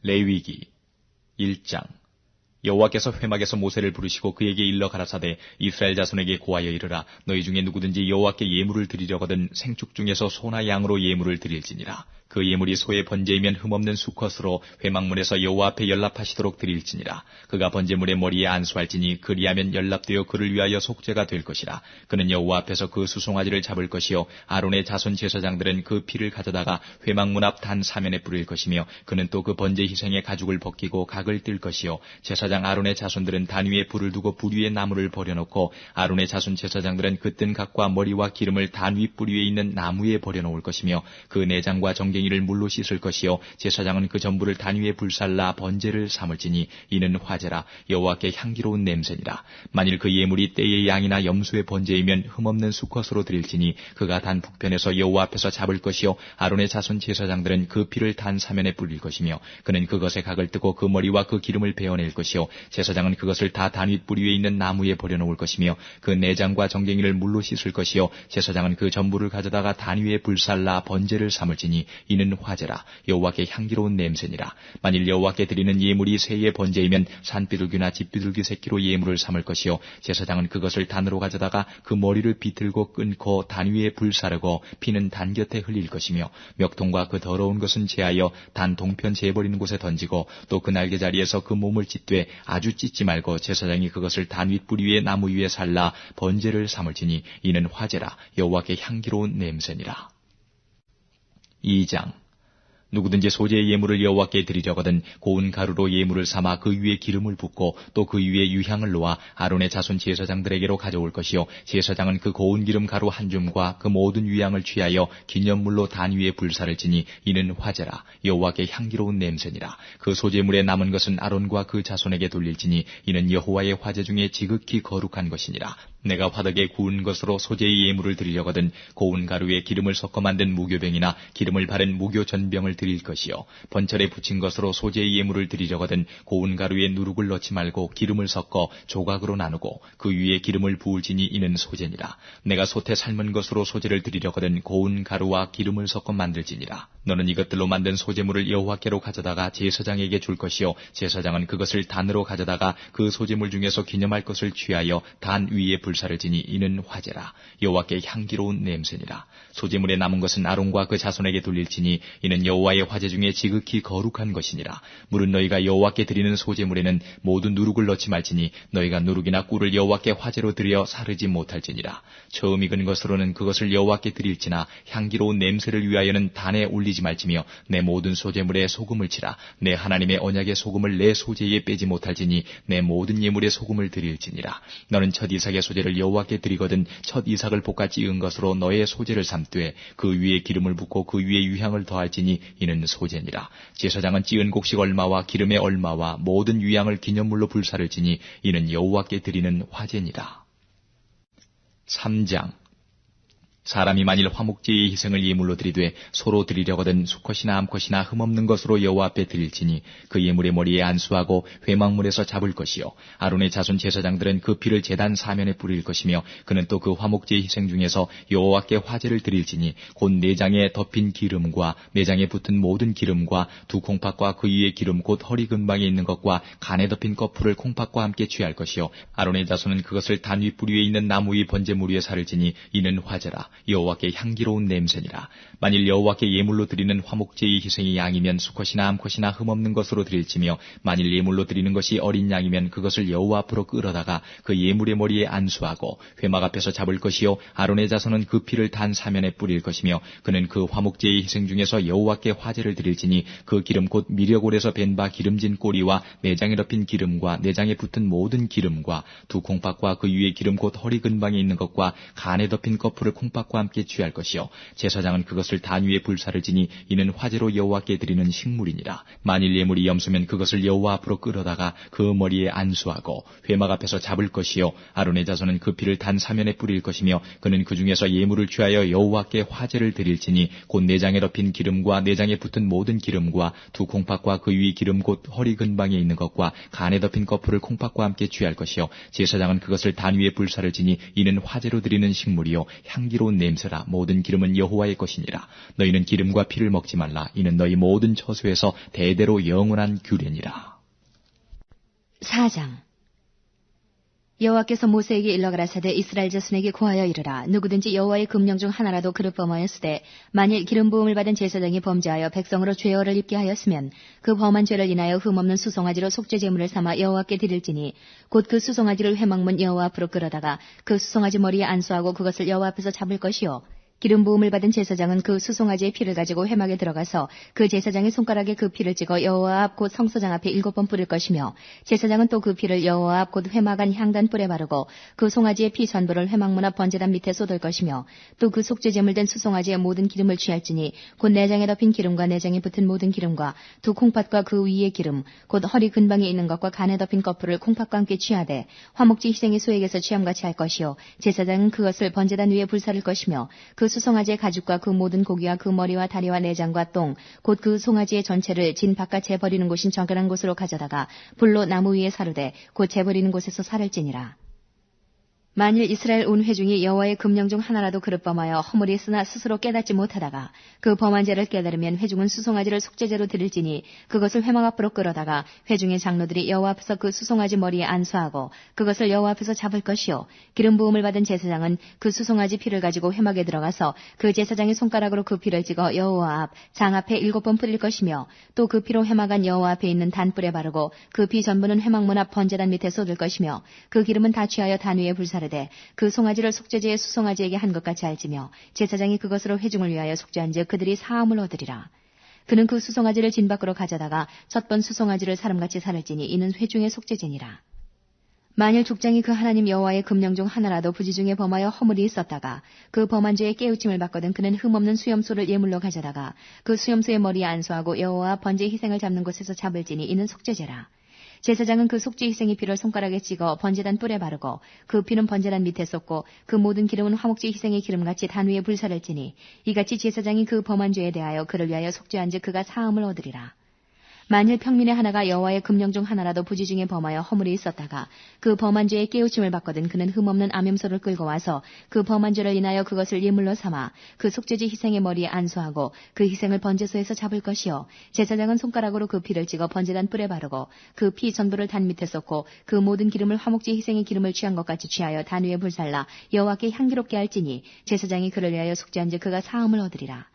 레위기 1장. 여호와께서 회막에서 모세를 부르시고 그에게 일러 가라사대 이스라엘 자손에게 고하여 이르라. 너희 중에 누구든지 여호와께 예물을 드리려거든 생축 중에서 소나 양으로 예물을 드릴지니라. 그 예물이 소의 번제이면 흠없는 수컷으로 회막문에서 여호와 앞에 연납하시도록 드릴지니라. 그가 번제물의 머리에 안수할지니 그리하면 연납되어 그를 위하여 속죄가 될 것이라. 그는 여호와 앞에서 그 수송아지를 잡을 것이요 아론의 자손 제사장들은 그 피를 가져다가 회막문 앞 단 사면에 뿌릴 것이며 그는 또 그 번제 희생의 가죽을 벗기고 각을 뜰 것이요 제사장 아론의 자손들은 단 위에 불을 두고 불 위에 나무를 버려놓고 아론의 자손 제사장들은 그 뜬 각과 머리와 기름을 단 윗불 위에 있는 나무에 버려놓을 것이며 그 내장과 정갱이를 물로 씻을 것이요 제사장은 그 전부를 단 위에 불살라 번제를 삼을지니 이는 화제라. 여호와께 향기로운 냄새니라. 만일 그 예물이 떼의 양이나 염소의 번제이면 흠없는 수컷으로 드릴지니 그가 단 북편에서 여호와 앞에서 잡을 것이요 아론의 자손 제사장들은 그 피를 단 사면에 뿌릴 것이며 그는 그것의 각을 뜨고 그 머리와 그 기름을 베어낼 것이요 제사장은 그것을 다 단 윗불 위에 있는 나무에 버려놓을 것이며 그 내장과 정갱이를 물로 씻을 것이요 제사장은 그 전부를 가져다가 단 위에 불살라 번제를 삼을지니 이는 화제라. 여호와께 향기로운 냄새니라. 만일 여호와께 드리는 예물이 새의 번제이면 산비둘기나 집비둘기 새끼로 예물을 삼을 것이요 제사장은 그것을 단으로 가져다가 그 머리를 비틀고 끊고 단 위에 불사르고 피는 단 곁에 흘릴 것이며 멱통과 그 더러운 것은 제하여 단 동편 재버리는 곳에 던지고 또 그 날개 자리에서 그 몸을 찢되 아주 찢지 말고 제사장이 그것을 단 윗불 위에 나무 위에 살라 번제를 삼을지니 이는 화제라. 여호와께 향기로운 냄새니라. 2장. 누구든지 소재의 예물을 여호와께 드리려거든 고운 가루로 예물을 삼아 그 위에 기름을 붓고 또 그 위에 유향을 놓아 아론의 자손 제사장들에게로 가져올 것이요 제사장은 그 고운 기름 가루 한 줌과 그 모든 유향을 취하여 기념물로 단 위에 불사를 지니 이는 화제라. 여호와께 향기로운 냄새니라. 그 소재물에 남은 것은 아론과 그 자손에게 돌릴지니 이는 여호와의 화제 중에 지극히 거룩한 것이니라. 내가 화덕에 구운 것으로 소재의 예물을 드리려거든 고운 가루에 기름을 섞어 만든 무교병이나 기름을 바른 무교 전병을 드릴 것이요 번철에 붙인 것으로 소재의 예물을 드리려거든 고운 가루에 누룩을 넣지 말고 기름을 섞어 조각으로 나누고 그 위에 기름을 부을지니 이는 소재니라. 내가 솥에 삶은 것으로 소재를 드리려거든 고운 가루와 기름을 섞어 만들지니라. 너는 이것들로 만든 소재물을 여호와께로 가져다가 제사장에게 줄 것이요 제사장은 그것을 단으로 가져다가 그 소재물 중에서 기념할 것을 취하여 단 위에 불사를 지니 이는 화제라. 여호와께 향기로운 냄새니라. 소재물에 남은 것은 아론과 그 자손에게 돌릴지니 이는 여호와의 화제 중에 지극히 거룩한 것이니라. 물은 너희가 여호와께 드리는 소재물에는 모두 누룩을 넣지 말지니 너희가 누룩이나 꿀을 여호와께 화제로 드려 사르지 못할지니라. 처음 익은 것으로는 그것을 여호와께 드릴지나 향기로운 냄새를 위하여는 단에 올리지 말지며 내 모든 소재물에 소금을 치라. 내 하나님의 언약의 소금을 내 소재에 빼지 못할지니 내 모든 예물에 소금을 드릴지니라. 너는 첫 이삭의 소재를 여호와께 드리거든 첫 이삭을 볶아 찌은 것으로 너의 소재를 삼되 그 위에 기름을 붓고 그 위에 유향을 더할지니 이는 소재니라. 제사장은 찌은 곡식 얼마와 기름의 얼마와 모든 유향을 기념물로 불사를 지니 이는 여호와께 드리는 화제니라. 3장. 사람이 만일 화목제의 희생을 예물로 드리되 소로 드리려거든 수컷이나 암컷이나 흠없는 것으로 여호와 앞에 드릴지니 그 예물의 머리에 안수하고 회막문에서 잡을 것이요 아론의 자손 제사장들은 그 피를 제단 사면에 뿌릴 것이며 그는 또 그 화목제의 희생 중에서 여호와께 화제를 드릴지니 곧 내장에 덮인 기름과 내장에 붙은 모든 기름과 두 콩팥과 그 위에 기름 곧 허리 근방에 있는 것과 간에 덮인 거풀을 콩팥과 함께 취할 것이요 아론의 자손은 그것을 단 윗불 위에 있는 나무 위 번제물 위에 사를지니 이는 화제라. 여호와께 향기로운 냄새니라. 만일 여호와께 예물로 드리는 화목제의 희생이 양이면 수컷이나 암컷이나 흠없는 것으로 드릴지며 만일 예물로 드리는 것이 어린 양이면 그것을 여호와 앞으로 끌어다가 그 예물의 머리에 안수하고 회막 앞에서 잡을 것이요 아론의 자손은 그 피를 단 사면에 뿌릴 것이며 그는 그 화목제의 희생 중에서 여호와께 화제를 드릴지니 그 기름 곧 미려골에서 벤 바 기름진 꼬리와 내장에 덮인 기름과 내장에 붙은 모든 기름과 두 콩팥과 그 위에 기름 곧 허리 근방에 있는 것과 간에 덮인 거풀을 콩팥과 함께 취할 것이요 제사장은 그것을 단 위에 불사를 지니 이는 화제로 여호와께 드리는 식물이니라. 만일 예물이 염소면 그것을 여호와 앞으로 끌어다가 그 머리에 안수하고 회막 앞에서 잡을 것이요 아론의 자손은 그 피를 단 사면에 뿌릴 것이며 그는 그 중에서 예물을 취하여 여호와께 화제를 드릴지니 곧 내장에 덮인 기름과 내장에 붙은 모든 기름과 두 콩팥과 그 위 기름 곧 허리 근방에 있는 것과 간에 덮인 거풀을 콩팥과 함께 취할 것이요 제사장은 그것을 단 위에 불사를 지니 이는 화제로 드리는 식물이요 향기로운 냄새라. 모든 기름은 여호와의 것이니라. 너희는 기름과 피를 먹지 말라. 이는 너희 모든 처소에서 대대로 영원한 규례니라. 4장. 여호와께서 모세에게 일러 가라사대 이스라엘 자손에게 고하여 이르라. 누구든지 여호와의 금령 중 하나라도 그릇 범하였으되 만일 기름 부음을 받은 제사장이 범죄하여 백성으로 죄어를 입게 하였으면 그 범한 죄를 인하여 흠없는 수송아지로 속죄 제물을 삼아 여호와께 드릴지니 곧 그 수송아지를 회막문 여호와 앞으로 끌어다가 그 수송아지 머리에 안수하고 그것을 여호와 앞에서 잡을 것이요 기름 부음을 받은 제사장은 그 수송아지의 피를 가지고 회막에 들어가서 그 제사장의 손가락에 그 피를 찍어 여호와 앞 곧 성소장 앞에 7번 뿌릴 것이며 제사장은 또 그 피를 여호와 앞 곧 회막 안 향단 뿔에 바르고 그 송아지의 피 전부를 회막문 앞 번제단 밑에 쏟을 것이며 또 그 속죄 제물된 수송아지의 모든 기름을 취할지니 곧 내장에 덮인 기름과 내장에 붙은 모든 기름과 두 콩팥과 그 위의 기름 곧 허리 근방에 있는 것과 간에 덮인 거풀을 콩팥과 함께 취하되 화목제 희생의 소액에서 취함같이 할 것이요 제사장은 그것을 번제단 위에 불사를 것이며 그 수송아지의 가죽과 그 모든 고기와 그 머리와 다리와 내장과 똥, 곧 그 송아지의 전체를 진 바깥에 버리는 곳인 정결한 곳으로 가져다가 불로 나무 위에 사르되 곧 재버리는 곳에서 살을지니라. 만일 이스라엘 온 회중이 여호와의 금령 중 하나라도 그릇 범하여 허물이 있으나 스스로 깨닫지 못하다가 그 범한 죄를 깨달으면 회중은 수송아지를 속죄제로 드릴지니 그것을 회막 앞으로 끌어다가 회중의 장로들이 여호와 앞에서 그 수송아지 머리에 안수하고 그것을 여호와 앞에서 잡을 것이요 기름 부음을 받은 제사장은 그 수송아지 피를 가지고 회막에 들어가서 그 제사장의 손가락으로 그 피를 찍어 여호와 앞 장 앞에 7번 뿌릴 것이며 또 그 피로 회막 안 여호와 앞에 있는 단뿔에 바르고 그 피 전부는 회막문 앞 번제단 밑에 쏟을 것이며 그 기름은 다 취하여 단 위에 불사르되 그 송아지를 속죄제의 수송아지에게 한 것 같이 알지며 제사장이 그것으로 회중을 위하여 속죄한즉 그들이 사함을 얻으리라. 그는 그 수송아지를 진 밖으로 가져다가 첫번 수송아지를 사람같이 살을지니 이는 회중의 속죄제니라. 만일 족장이 그 하나님 여호와의 금령 중 하나라도 부지 중에 범하여 허물이 있었다가 그 범한 죄에 깨우침을 받거든 그는 흠없는 수염소를 예물로 가져다가 그 수염소의 머리에 안수하고 여호와 번제 희생을 잡는 곳에서 잡을지니 이는 속죄제라. 제사장은 그 속죄 희생의 피를 손가락에 찍어 번제단 뿔에 바르고 그 피는 번제단 밑에 쏟고 그 모든 기름은 화목제 희생의 기름같이 단 위에 불사를지니 이같이 제사장이 그 범한 죄에 대하여 그를 위하여 속죄한즉 그가 사함을 얻으리라. 만일 평민의 하나가 여호와의 금령 중 하나라도 부지 중에 범하여 허물이 있었다가 그 범한 죄에 깨우침을 받거든 그는 흠없는 암염소를 끌고 와서 그 범한 죄를 인하여 그것을 예물로 삼아 그 속죄제 희생의 머리에 안수하고 그 희생을 번제소에서 잡을 것이요 제사장은 손가락으로 그 피를 찍어 번제단 뿔에 바르고 그 피 전부를 단 밑에 쏟고 그 모든 기름을 화목제 희생의 기름을 취한 것 같이 취하여 단 위에 불살라 여호와께 향기롭게 할지니 제사장이 그를 위하여 속죄한즉 그가 사함을 얻으리라.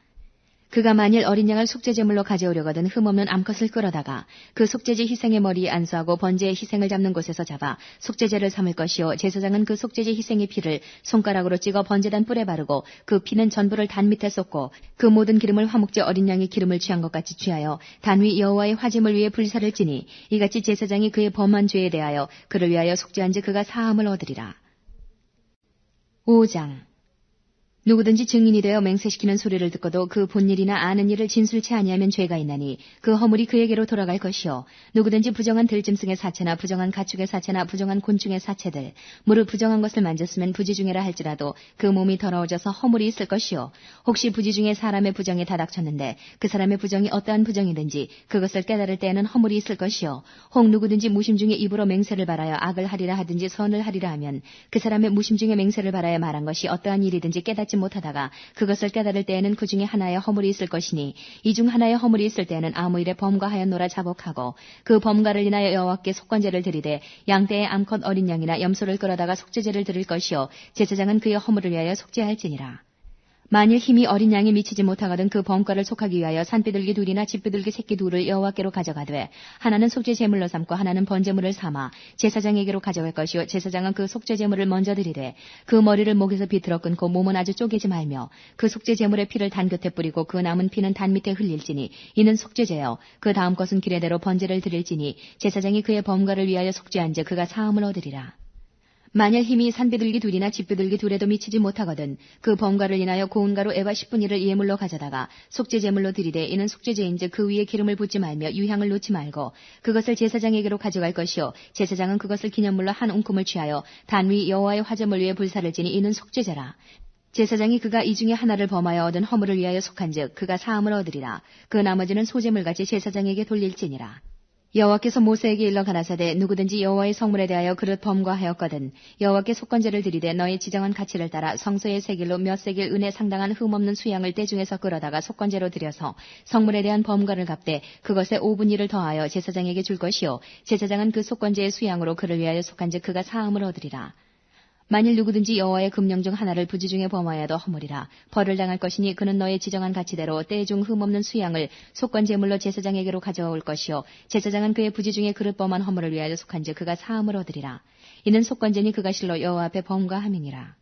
그가 만일 어린 양을 속죄제물로 가져오려거든 흠없는 암컷을 끌어다가 그 속죄제 희생의 머리에 안수하고 번제의 희생을 잡는 곳에서 잡아 속죄제를 삼을 것이요 제사장은 그 속죄제 희생의 피를 손가락으로 찍어 번제단 뿔에 바르고 그 피는 전부를 단 밑에 쏟고 그 모든 기름을 화목제 어린 양의 기름을 취한 것 같이 취하여 단 위 여호와의 화제물 위에 불사를 지니 이같이 제사장이 그의 범한 죄에 대하여 그를 위하여 속죄한즉 그가 사함을 얻으리라. 5장. 누구든지 증인이 되어 맹세시키는 소리를 듣고도 그 본 일이나 아는 일을 진술치 아니하면 죄가 있나니 그 허물이 그에게로 돌아갈 것이요 누구든지 부정한 들짐승의 사체나 부정한 가축의 사체나 부정한 곤충의 사체들 무릇 부정한 것을 만졌으면 부지 중에라 할지라도 그 몸이 더러워져서 허물이 있을 것이요 혹시 부지 중에 사람의 부정에 다닥쳤는데 그 사람의 부정이 어떠한 부정이든지 그것을 깨달을 때에는 허물이 있을 것이요 혹 누구든지 무심 중에 입으로 맹세를 바라여 악을 하리라 하든지 선을 하리라 하면 그 사람의 무심 중에 맹세를 바라여 말한 것이 어떠한 일이든지 깨닫지 못하다가 그것을 깨달을 때에는 그 중에 하나의 허물이 있을 것이니 이 중 하나의 허물이 있을 때에는 아무 일에 범과하였노라 자복하고 그 범과를 인하여 여호와께 속건제를 드리되 양떼의 암컷 어린 양이나 염소를 끌어다가 속죄제를 드릴 것이요 제사장은 그의 허물을 위하여 속죄할지니라. 만일 힘이 어린 양에 미치지 못하거든 그 범과를 속하기 위하여 산비둘기 둘이나 집비둘기 새끼 둘을 여호와께로 가져가되 하나는 속죄 제물로 삼고 하나는 번제물을 삼아 제사장에게로 가져갈 것이요 제사장은 그 속죄 제물을 먼저 드리되 그 머리를 목에서 비틀어 끊고 몸은 아주 쪼개지 말며 그 속죄 제물의 피를 단 곁에 뿌리고 그 남은 피는 단 밑에 흘릴지니 이는 속죄제요 그 다음 것은 규례대로 번제를 드릴지니 제사장이 그의 범과를 위하여 속죄한즉 그가 사함을 얻으리라. 만일 힘이 산비둘기 둘이나 집비둘기 둘에도 미치지 못하거든 그 범과를 인하여 고운 가루 에바 10분의 1을 예물로 가져다가 속죄제물로 드리되 이는 속죄제인즉 그 위에 기름을 붓지 말며 유향을 놓지 말고 그것을 제사장에게로 가져갈 것이요 제사장은 그것을 기념물로 한 웅큼을 취하여 단 위 여호와의 화제물 위에 불사를 지니 이는 속죄제라. 제사장이 그가 이 중에 하나를 범하여 얻은 허물을 위하여 속한즉 그가 사함을 얻으리라. 그 나머지는 소제물같이 제사장에게 돌릴지니라. 여호와께서 모세에게 일러 가라사대 누구든지 여호와의 성물에 대하여 그릇 범과하였거든 여호와께 속건제를 드리되 너의 지정한 가치를 따라 성소의 세길로 몇 세길 은에 상당한 흠없는 수양을 때 중에서 끌어다가 속건제로 드려서 성물에 대한 범과를 갚되 그것에 5분의 1을 더하여 제사장에게 줄 것이요 제사장은 그 속건제의 수양으로 그를 위하여 속한즉 그가 사함을 얻으리라. 만일 누구든지 여호와의 금령 중 하나를 부지 중에 범하여도 허물이라 벌을 당할 것이니 그는 너의 지정한 가치대로 때 중 흠없는 수양을 속건 제물로 제사장에게로 가져올 것이요 제사장은 그의 부지 중에 그릇 범한 허물을 위하여 속한즉 그가 사함을 얻으리라. 이는 속건제니 그가 실로 여호와 앞에 범과함이니라.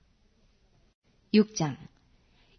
6장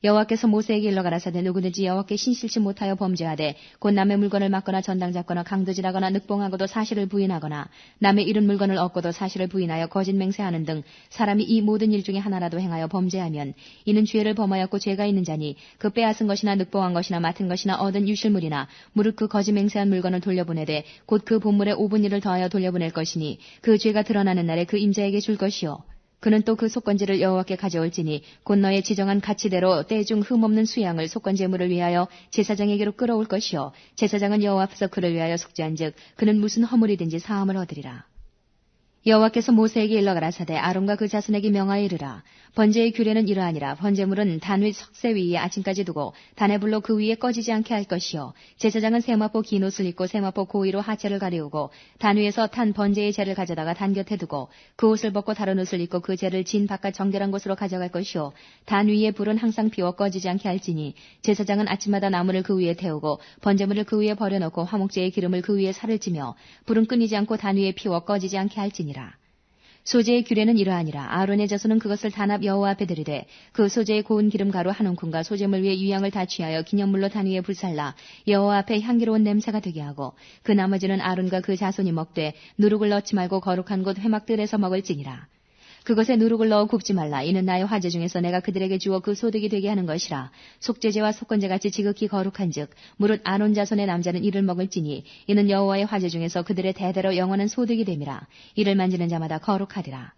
여호와께서 모세에게 일러 가라사대 누구든지 여호와께 신실치 못하여 범죄하되 곧 남의 물건을 막거나 전당 잡거나 강도질하거나 늑봉하고도 사실을 부인하거나 남의 잃은 물건을 얻고도 사실을 부인하여 거짓 맹세하는 등 사람이 이 모든 일 중에 하나라도 행하여 범죄하면 이는 죄를 범하였고 죄가 있는 자니 그 빼앗은 것이나 늑봉한 것이나 맡은 것이나 얻은 유실물이나 무릇 그 거짓 맹세한 물건을 돌려보내되 곧 그 본물의 5분의 1을 더하여 돌려보낼 것이니 그 죄가 드러나는 날에 그 임자에게 줄 것이요 그는 또 그 속건제를 여호와께 가져올지니 곧 너의 지정한 가치대로 때 중 흠없는 수양을 속건제물을 위하여 제사장에게로 끌어올 것이요 제사장은 여호와 앞에서 그를 위하여 속죄한즉 그는 무슨 허물이든지 사함을 얻으리라. 여호와께서 모세에게 일러 가라사대 아론과 그 자손에게 명하여 이르라. 번제의 규례는 이러하니라. 번제물은 단 위 석쇠 위에 아침까지 두고 단의 불로 그 위에 꺼지지 않게 할 것이요 제사장은 세마포 긴 옷을 입고 세마포 고위로 하체를 가리우고 단 위에서 탄 번제의 재를 가져다가 단 곁에 두고 그 옷을 벗고 다른 옷을 입고 그 재를 진 바깥 정결한 곳으로 가져갈 것이요 단 위에 불은 항상 피워 꺼지지 않게 할지니 제사장은 아침마다 나무를 그 위에 태우고 번제물을 그 위에 버려놓고 화목제의 기름을 그 위에 살을 찌며 불은 끊이지 않고 단 위에 피워 꺼지지 않게 할지니 소제의 규례는 이러하니라. 아론의 자손은 그것을 단합 여호와 앞에 드리되 그 소제의 고운 기름 가루 한 움큼과 소제물 위에 유향을 다 취하여 기념물로 단 위에 불살라 여호와 앞에 향기로운 냄새가 되게 하고 그 나머지는 아론과 그 자손이 먹되 누룩을 넣지 말고 거룩한 곳 회막들에서 먹을지니라. 그것에 누룩을 넣어 굽지 말라. 이는 나의 화제 중에서 내가 그들에게 주어 그 소득이 되게 하는 것이라. 속죄제와 속건제같이 지극히 거룩한즉 무릇 아론 자손의 남자는 이를 먹을지니 이는 여호와의 화제 중에서 그들의 대대로 영원한 소득이 됨이라. 이를 만지는 자마다 거룩하리라.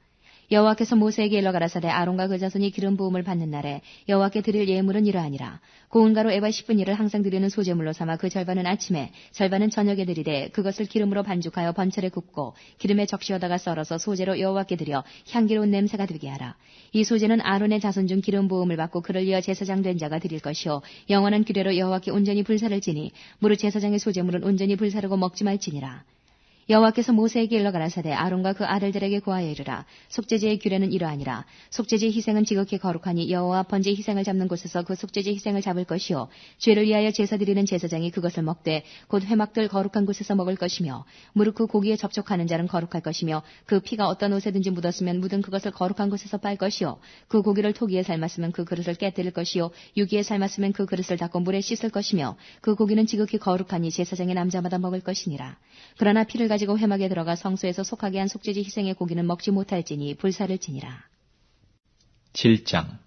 여호와께서 모세에게 일러 가라사대 아론과 그 자손이 기름 부음을 받는 날에 여호와께 드릴 예물은 이러하니라. 고운 가루 에바 10분의 1을 항상 드리는 소제물로 삼아 그 절반은 아침에 절반은 저녁에 드리되 그것을 기름으로 반죽하여 번철에 굽고 기름에 적시어다가 썰어서 소제로 여호와께 드려 향기로운 냄새가 되게 하라. 이 소제는 아론의 자손 중 기름 부음을 받고 그를 이어 제사장 된 자가 드릴 것이요 영원한 규례로 여호와께 온전히 불사를 지니 무릇 제사장의 소제물은 온전히 불사르고 먹지 말지니라. 여호와께서 모세에게 일러 가라사대 아론과 그 아들들에게 고하여 이르라. 속죄제의 규례는 이러하니라. 속죄제 희생은 지극히 거룩하니 여호와 번제 희생을 잡는 곳에서 그 속죄제 희생을 잡을 것이요 죄를 위하여 제사 드리는 제사장이 그것을 먹되 곧 회막들 거룩한 곳에서 먹을 것이며 무릇 그 고기에 접촉하는 자는 거룩할 것이며 그 피가 어떤 옷에든지 묻었으면 묻은 그것을 거룩한 곳에서 빨 것이요 그 고기를 토기에 삶았으면 그 그릇을 깨뜨릴 것이요 유기에 삶았으면 그 그릇을 닦고 물에 씻을 것이며 그 고기는 지극히 거룩하니 제사장의 남자마다 먹을 것이니라. 그러나 피를 가지고 회막에 들어가 성소에서 속하게 한 속죄제 희생의 고기는 먹지 못할지니 불사를 지니라. 7장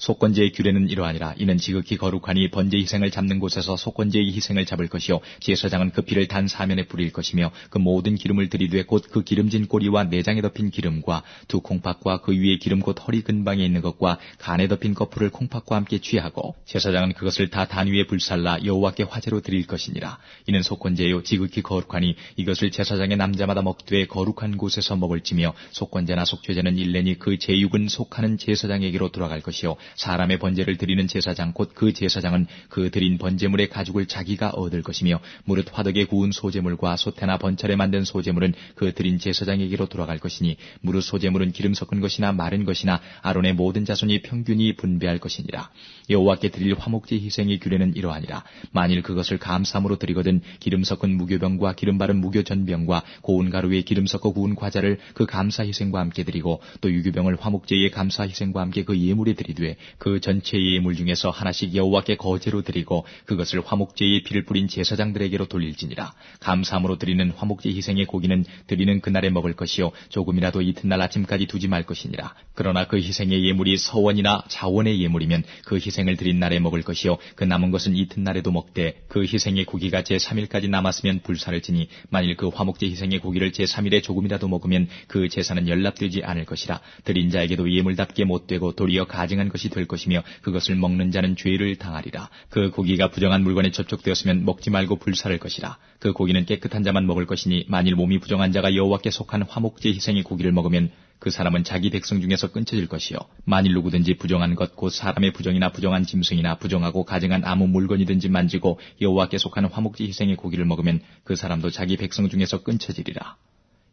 속건제의 규례는 이러하니라. 이는 지극히 거룩하니 번제 희생을 잡는 곳에서 속건제의 희생을 잡을 것이요 제사장은 그 피를 단 사면에 뿌릴 것이며 그 모든 기름을 들이되 곧 그 기름진 꼬리와 내장에 덮인 기름과 두 콩팥과 그 위에 기름 곧 허리 근방에 있는 것과 간에 덮인 거풀을 콩팥과 함께 취하고 제사장은 그것을 다 단 위에 불살라 여호와께 화제로 드릴 것이니라. 이는 속건제요 지극히 거룩하니 이것을 제사장의 남자마다 먹되 거룩한 곳에서 먹을지며 속건제나 속죄제는 일내니 그 제육은 속하는 제사장에게로 돌아갈 것이요 사람의 번제를 드리는 제사장 곧 그 제사장은 그 드린 번제물의 가죽을 자기가 얻을 것이며 무릇 화덕에 구운 소제물과 소태나 번철에 만든 소제물은 그 드린 제사장에게로 돌아갈 것이니 무릇 소제물은 기름 섞은 것이나 마른 것이나 아론의 모든 자손이 평균히 분배할 것이니라. 여호와께 드릴 화목제 희생의 규례는 이러하니라. 만일 그것을 감사함으로 드리거든 기름 섞은 무교병과 기름 바른 무교전병과 고운 가루에 기름 섞어 구운 과자를 그 감사 희생과 함께 드리고 또 유교병을 화목제의 감사 희생과 함께 그 예물에 드리되 그 전체 예물 중에서 하나씩 여호와께 거제로 드리고 그것을 화목제의 피를 뿌린 제사장들에게로 돌릴지니라. 감사함으로 드리는 화목제 희생의 고기는 드리는 그날에 먹을 것이요 조금이라도 이튿날 아침까지 두지 말 것이니라. 그러나 그 희생의 예물이 서원이나 자원의 예물이면 그 희생을 드린 날에 먹을 것이요 그 남은 것은 이튿날에도 먹되 그 희생의 고기가 제3일까지 남았으면 불사를 지니 만일 그 화목제 희생의 고기를 제3일에 조금이라도 먹으면 그 제사는 연락되지 않을 것이라. 드린 자에게도 예물답게 못되고 도리어 가증한 것이 것이 될 것이며 그것을 먹는 자는 죄를 당하리라. 그 고기가 부정한 물건에 접촉되었으면 먹지 말고 불살을 것이라. 그 고기는 깨끗한 자만 먹을 것이니 만일 몸이 부정한 자가 여호와께 속한 화목제 희생의 고기를 먹으면 그 사람은 자기 백성 중에서 끊쳐질 것이요. 만일 누구든지 부정한 것 곧 사람의 부정이나 부정한 짐승이나 부정하고 가증한 아무 물건이든지 만지고 여호와께 속한 화목제 희생의 고기를 먹으면 그 사람도 자기 백성 중에서 끊쳐지리라.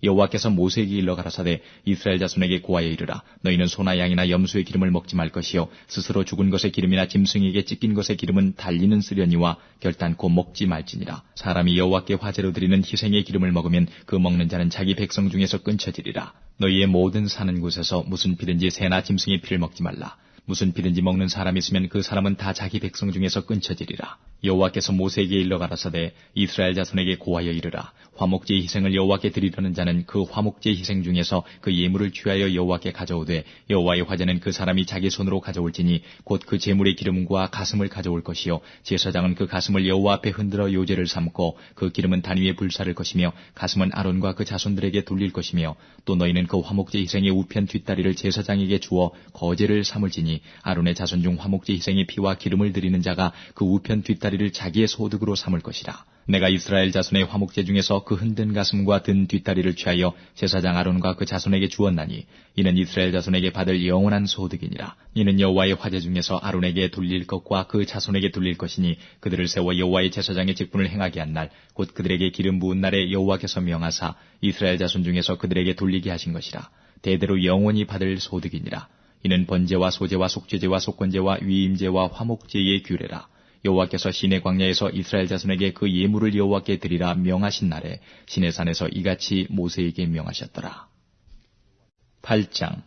여호와께서 모세에게 일러 가라사대 이스라엘 자손에게 고하여 이르라. 너희는 소나 양이나 염소의 기름을 먹지 말 것이요 스스로 죽은 것의 기름이나 짐승에게 찢긴 것의 기름은 달리는 쓰려니와 결단코 먹지 말지니라. 사람이 여호와께 화제로 드리는 희생의 기름을 먹으면 그 먹는 자는 자기 백성 중에서 끊쳐지리라. 너희의 모든 사는 곳에서 무슨 피든지 새나 짐승의 피를 먹지 말라. 무슨 피든지 먹는 사람이 있으면 그 사람은 다 자기 백성 중에서 끊쳐지리라. 여호와께서 모세에게 일러 가라사대 이스라엘 자손에게 고하여 이르라. 화목제 희생을 여호와께 드리려는 자는 그 화목제 희생 중에서 그 예물을 취하여 여호와께 가져오되 여호와의 화제는 그 사람이 자기 손으로 가져올지니 곧 그 제물의 기름과 가슴을 가져올 것이요 제사장은 그 가슴을 여호와 앞에 흔들어 요제를 삼고 그 기름은 단 위에 불사를 것이며 가슴은 아론과 그 자손들에게 돌릴 것이며 또 너희는 그 화목제 희생의 우편 뒷다리를 제사장에게 주어 거제를 삼을지니 아론의 자손 중 화목제 희생의 피와 기름을 드리는 자가 그 우편 뒷다리를 자기의 소득으로 삼을 것이라. 내가 이스라엘 자손의 화목제 중에서 그 흔든 가슴과 든 뒷다리를 취하여 제사장 아론과 그 자손에게 주었나니 이는 이스라엘 자손에게 받을 영원한 소득이니라. 이는 여호와의 화제 중에서 아론에게 돌릴 것과 그 자손에게 돌릴 것이니 그들을 세워 여호와의 제사장의 직분을 행하게 한 날 곧 그들에게 기름 부은 날에 여호와께서 명하사 이스라엘 자손 중에서 그들에게 돌리게 하신 것이라. 대대로 영원히 받을 소득이니라. 이는 번제와 소제와 속죄제와 속건제와 위임제와 화목제의 규례라. 여호와께서 시내 광야에서 이스라엘 자손에게 그 예물을 여호와께 드리라 명하신 날에 시내산에서 이같이 모세에게 명하셨더라. 8장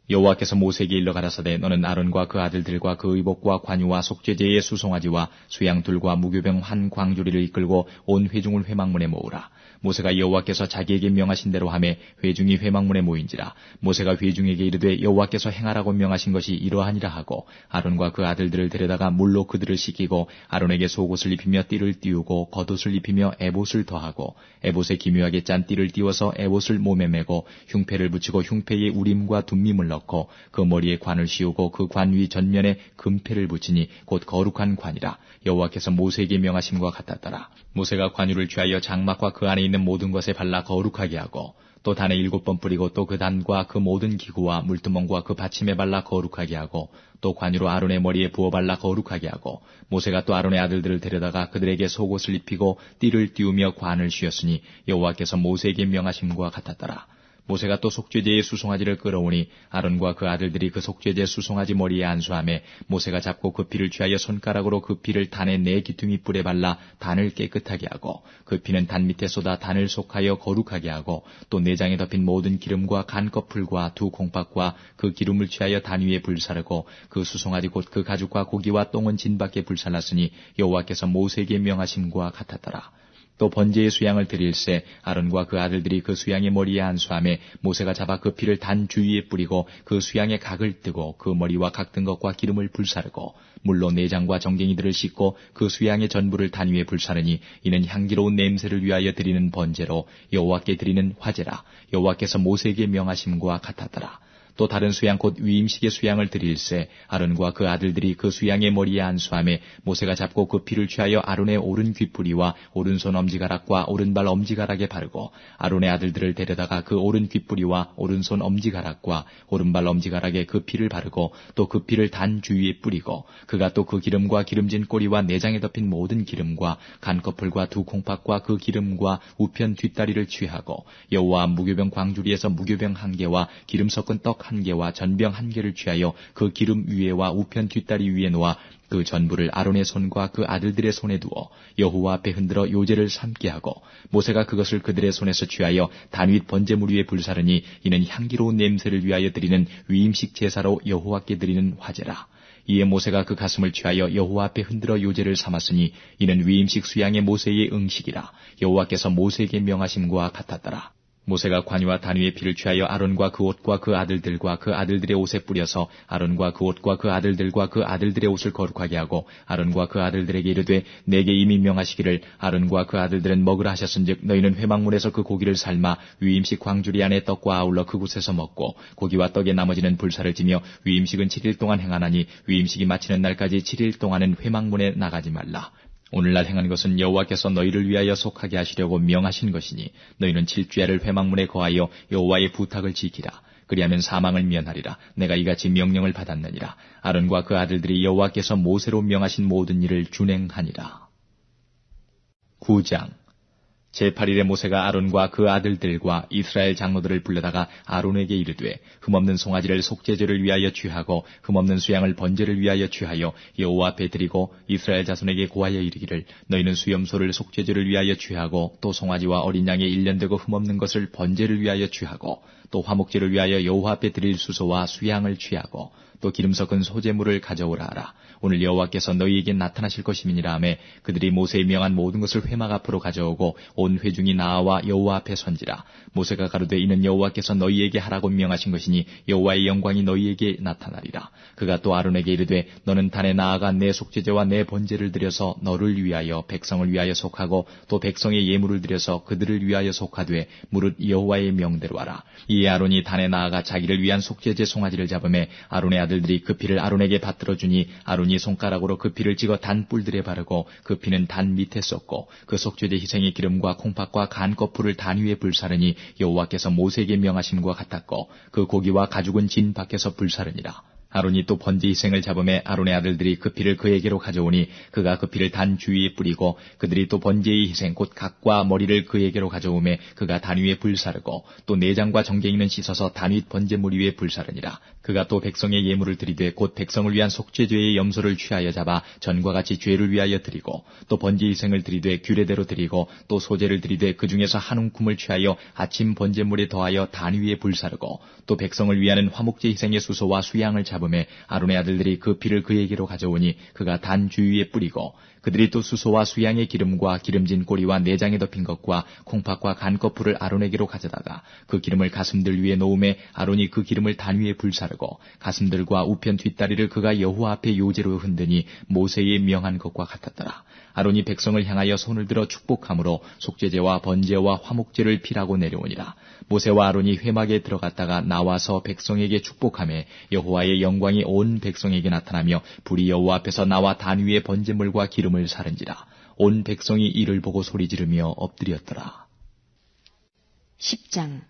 여호와께서 모세에게 일러 가라사대 너는 아론과 그 아들들과 그 의복과 관유와 속죄제의 수송아지와 수양둘과 무교병 한 광주리를 이끌고 온 회중을 회막문에 모으라. 모세가 여호와께서 자기에게 명하신 대로 하매 회중이 회막문에 모인지라. 모세가 회중에게 이르되 여호와께서 행하라고 명하신 것이 이러하니라 하고 아론과 그 아들들을 데려다가 물로 그들을 씻기고 아론에게 속옷을 입히며 띠를 띄우고 겉옷을 입히며 에봇을 더하고 에봇에 기묘하게 짠 띠를 띄워서 에봇을 몸에 메고 흉패를 붙이고 흉패에 우림과 둠밈을 넣고 그 머리에 관을 씌우고 그 관 위 전면에 금패를 붙이니 곧 거룩한 관이라. 여호와께서 모세에게 명하심과 같았더라. 모세가 관유를 취하여 장막과 그 안에 있는 모든 것에 발라 거룩하게 하고 또 단에 7번 뿌리고 또 그 단과 그 모든 기구와 물두멍과 그 받침에 발라 거룩하게 하고 또 관유로 아론의 머리에 부어 발라 거룩하게 하고 모세가 또 아론의 아들들을 데려다가 그들에게 속옷을 입히고 띠를 띄우며 관을 씌웠으니 여호와께서 모세에게 명하심과 같았더라. 모세가 또 속죄제의 수송아지를 끌어오니 아론과 그 아들들이 그 속죄제 수송아지 머리에 안수하매 모세가 잡고 그 피를 취하여 손가락으로 그 피를 단의 4귀퉁이 뿔에 발라 단을 깨끗하게 하고 그 피는 단 밑에 쏟아 단을 속하여 거룩하게 하고 또 내장에 덮인 모든 기름과 간꺼풀과 두 콩팥과 그 기름을 취하여 단 위에 불사르고 그 수송아지 곧 그 가죽과 고기와 똥은 진 밖에 불살랐으니 여호와께서 모세에게 명하심과 같았더라. 또 번제의 수양을 드릴새 아론과 그 아들들이 그 수양의 머리에 안수하매 모세가 잡아 그 피를 단 주위에 뿌리고 그 수양의 각을 뜨고 그 머리와 각 든 것과 기름을 불사르고 물로 내장과 정갱이들을 씻고 그 수양의 전부를 단 위에 불사르니 이는 향기로운 냄새를 위하여 드리는 번제로 여호와께 드리는 화제라. 여호와께서 모세에게 명하심과 같았더라. 또 다른 수양 곧 위임식의 수양을 드릴새 아론과 그 아들들이 그 수양의 머리에 안수하매 모세가 잡고 그 피를 취하여 아론의 오른 귓뿌리와 오른손 엄지가락과 오른발 엄지가락에 바르고 아론의 아들들을 데려다가 그 오른 귓뿌리와 오른손 엄지가락과 오른발 엄지가락에 그 피를 바르고 또 그 피를 단 주위에 뿌리고 그가 또 그 기름과 기름진 꼬리와 내장에 덮인 모든 기름과 간꺼풀과 두 콩팥과 그 기름과 우편 뒷다리를 취하고 여호와 무교병 광주리에서 무교병 1개와 기름 섞은 떡 1개와 전병 1개를 취하여 그 기름 위에와 우편 뒷다리 위에 놓아 그 전부를 아론의 손과 그 아들들의 손에 두어 여호와 앞에 흔들어 요제를 삼게 하고 모세가 그것을 그들의 손에서 취하여 단 윗 번제물 위에 불사르니 이는 향기로운 냄새를 위하여 드리는 위임식 제사로 여호와께 드리는 화제라. 이에 모세가 그 가슴을 취하여 여호와 앞에 흔들어 요제를 삼았으니 이는 위임식 수양의 모세의 응식이라. 여호와께서 모세에게 명하심과 같았더라. 모세가 관유와 단위의 피를 취하여 아론과 그 옷과 그 아들들과 그 아들들의 옷에 뿌려서 아론과 그 옷과 그 아들들과 그 아들들의 옷을 거룩하게 하고 아론과 그 아들들에게 이르되 내게 이미 명하시기를 아론과 그 아들들은 먹으라 하셨은즉 너희는 회막문에서 그 고기를 삶아 위임식 광주리 안에 떡과 아울러 그곳에서 먹고 고기와 떡의 나머지는 불사를 지며 위임식은 7일 동안 행하나니 위임식이 마치는 날까지 7일 동안은 회막문에 나가지 말라. 오늘날 행한 것은 여호와께서 너희를 위하여 속하게 하시려고 명하신 것이니 너희는 7주야를 회막문에 거하여 여호와의 부탁을 지키라. 그리하면 사망을 면하리라. 내가 이같이 명령을 받았느니라. 아론과 그 아들들이 여호와께서 모세로 명하신 모든 일을 준행하니라. 9장 제8일에 모세가 아론과 그 아들들과 이스라엘 장로들을 불러다가 아론에게 이르되 흠없는 송아지를 속죄제를 위하여 취하고 흠없는 수양을 번제를 위하여 취하여 여호와 앞에 드리고 이스라엘 자손에게 고하여 이르기를 너희는 수염소를 속죄제를 위하여 취하고 또 송아지와 어린 양의 1년 되고 흠없는 것을 번제를 위하여 취하고 또 화목제를 위하여 여호와 앞에 드릴 수소와 수양을 취하고 또 기름 섞은 소제물을 가져오라 하라. 오늘 여호와께서 너희에게 나타나실 것임이니라 하며 그들이 모세의 명한 모든 것을 회막 앞으로 가져오고 온 회중이 나와 여호와 앞에 선지라. 모세가 가로되 이는 여호와께서 너희에게 하라고 명하신 것이니 여호와의 영광이 너희에게 나타나리라. 그가 또 아론에게 이르되 너는 단에 나아가 내 속죄제와 내 번제를 드려서 너를 위하여 백성을 위하여 속하고 또 백성의 예물을 드려서 그들을 위하여 속하되 무릇 여호와의 명대로 하라. 이에 아론이 단에 나아가 자기를 위한 속죄제 송아지를 잡음에 아론의 아들들이 그 피를 아론에게 받들어 주니 아론이 손가락으로 그 피를 찍어 단 뿔들에 바르고 그 피는 단 밑에 쏟고 그 속죄제 희생의 기름과 콩팥과 간 거풀을 단 위에 불사르니 여호와께서 모세에게 명하심과 같았고 그 고기와 가죽은 진 밖에서 불사르니라. 아론이 또 번제 희생을 잡음에 아론의 아들들이 그 피를 그에게로 가져오니 그가 그 피를 단 주위에 뿌리고 그들이 또 번제의 희생 곧 각과 머리를 그에게로 가져오매 그가 단 위에 불사르고 또 내장과 정갱이는 씻어서 단 윗 번제물 위에 불사르니라. 그가 또 백성의 예물을 드리되 곧 백성을 위한 속죄죄의 염소를 취하여 잡아 전과 같이 죄를 위하여 드리고 또 번제 희생을 드리되 규례대로 드리고 또 소제를 드리되 그 중에서 한 움큼을 취하여 아침 번제물에 더하여 단 위에 불사르고 또 백성을 위하는 화목제 희생의 수소와 수양을 잡음에 아론의 아들들이 그 피를 그에게로 가져오니 그가 단 주위에 뿌리고 그들이 또 수소와 수양의 기름과 기름진 꼬리와 내장에 덮인 것과 콩팥과 간거풀을 아론에게로 가져다가 그 기름을 가슴들 위에 놓음에 아론이 그 기름을 단 위에 불사르고 가슴들과 우편 뒷다리를 그가 여호와 앞에 요제로 흔드니 모세의 명한 것과 같았더라. 아론이 백성을 향하여 손을 들어 축복함으로 속죄제와 번제와 화목제를 피라고 내려오니라. 모세와 아론이 회막에 들어갔다가 나와서 백성에게 축복하매 여호와의 영광이 온 백성에게 나타나며 불이 여호와 앞에서 나와 단 위에 번제물과 기름을 사른지라. 온 백성이 이를 보고 소리 지르며 엎드렸더라. 10장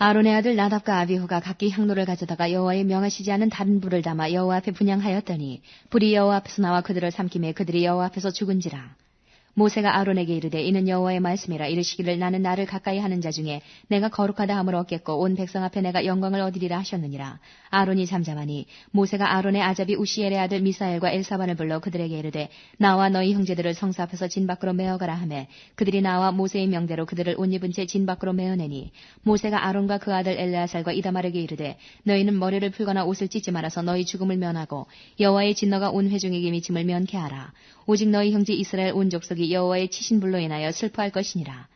아론의 아들 나답과 아비후가 각기 향로를 가져다가 여호와의 명하시지 않은 다른 불을 담아 여호와 앞에 분향하였더니 불이 여호와 앞에서 나와 그들을 삼키매 그들이 여호와 앞에서 죽은지라. 모세가 아론에게 이르되 이는 여호와의 말씀이라. 이르시기를 나는 나를 가까이 하는 자 중에 내가 거룩하다 함을 얻겠고 온 백성 앞에 내가 영광을 얻으리라 하셨느니라. 아론이 잠잠하니 모세가 아론의 아잡이 우시엘의 아들 미사엘과 엘사반을 불러 그들에게 이르되 나와 너희 형제들을 성사 앞에서 진 밖으로 메어가라 하매 그들이 나와 모세의 명대로 그들을 옷 입은 채 진 밖으로 메어내니 모세가 아론과 그 아들 엘레아살과 이다말에게 이르되 너희는 머리를 풀거나 옷을 찢지 말아서 너희 죽음을 면하고 여호와의 진노가 온 회중에게 미침을 면케 하라. 오직 너희 형제 이스라엘 온 족속이 여호와의 치신 불로 인하여 슬퍼할 것이니라.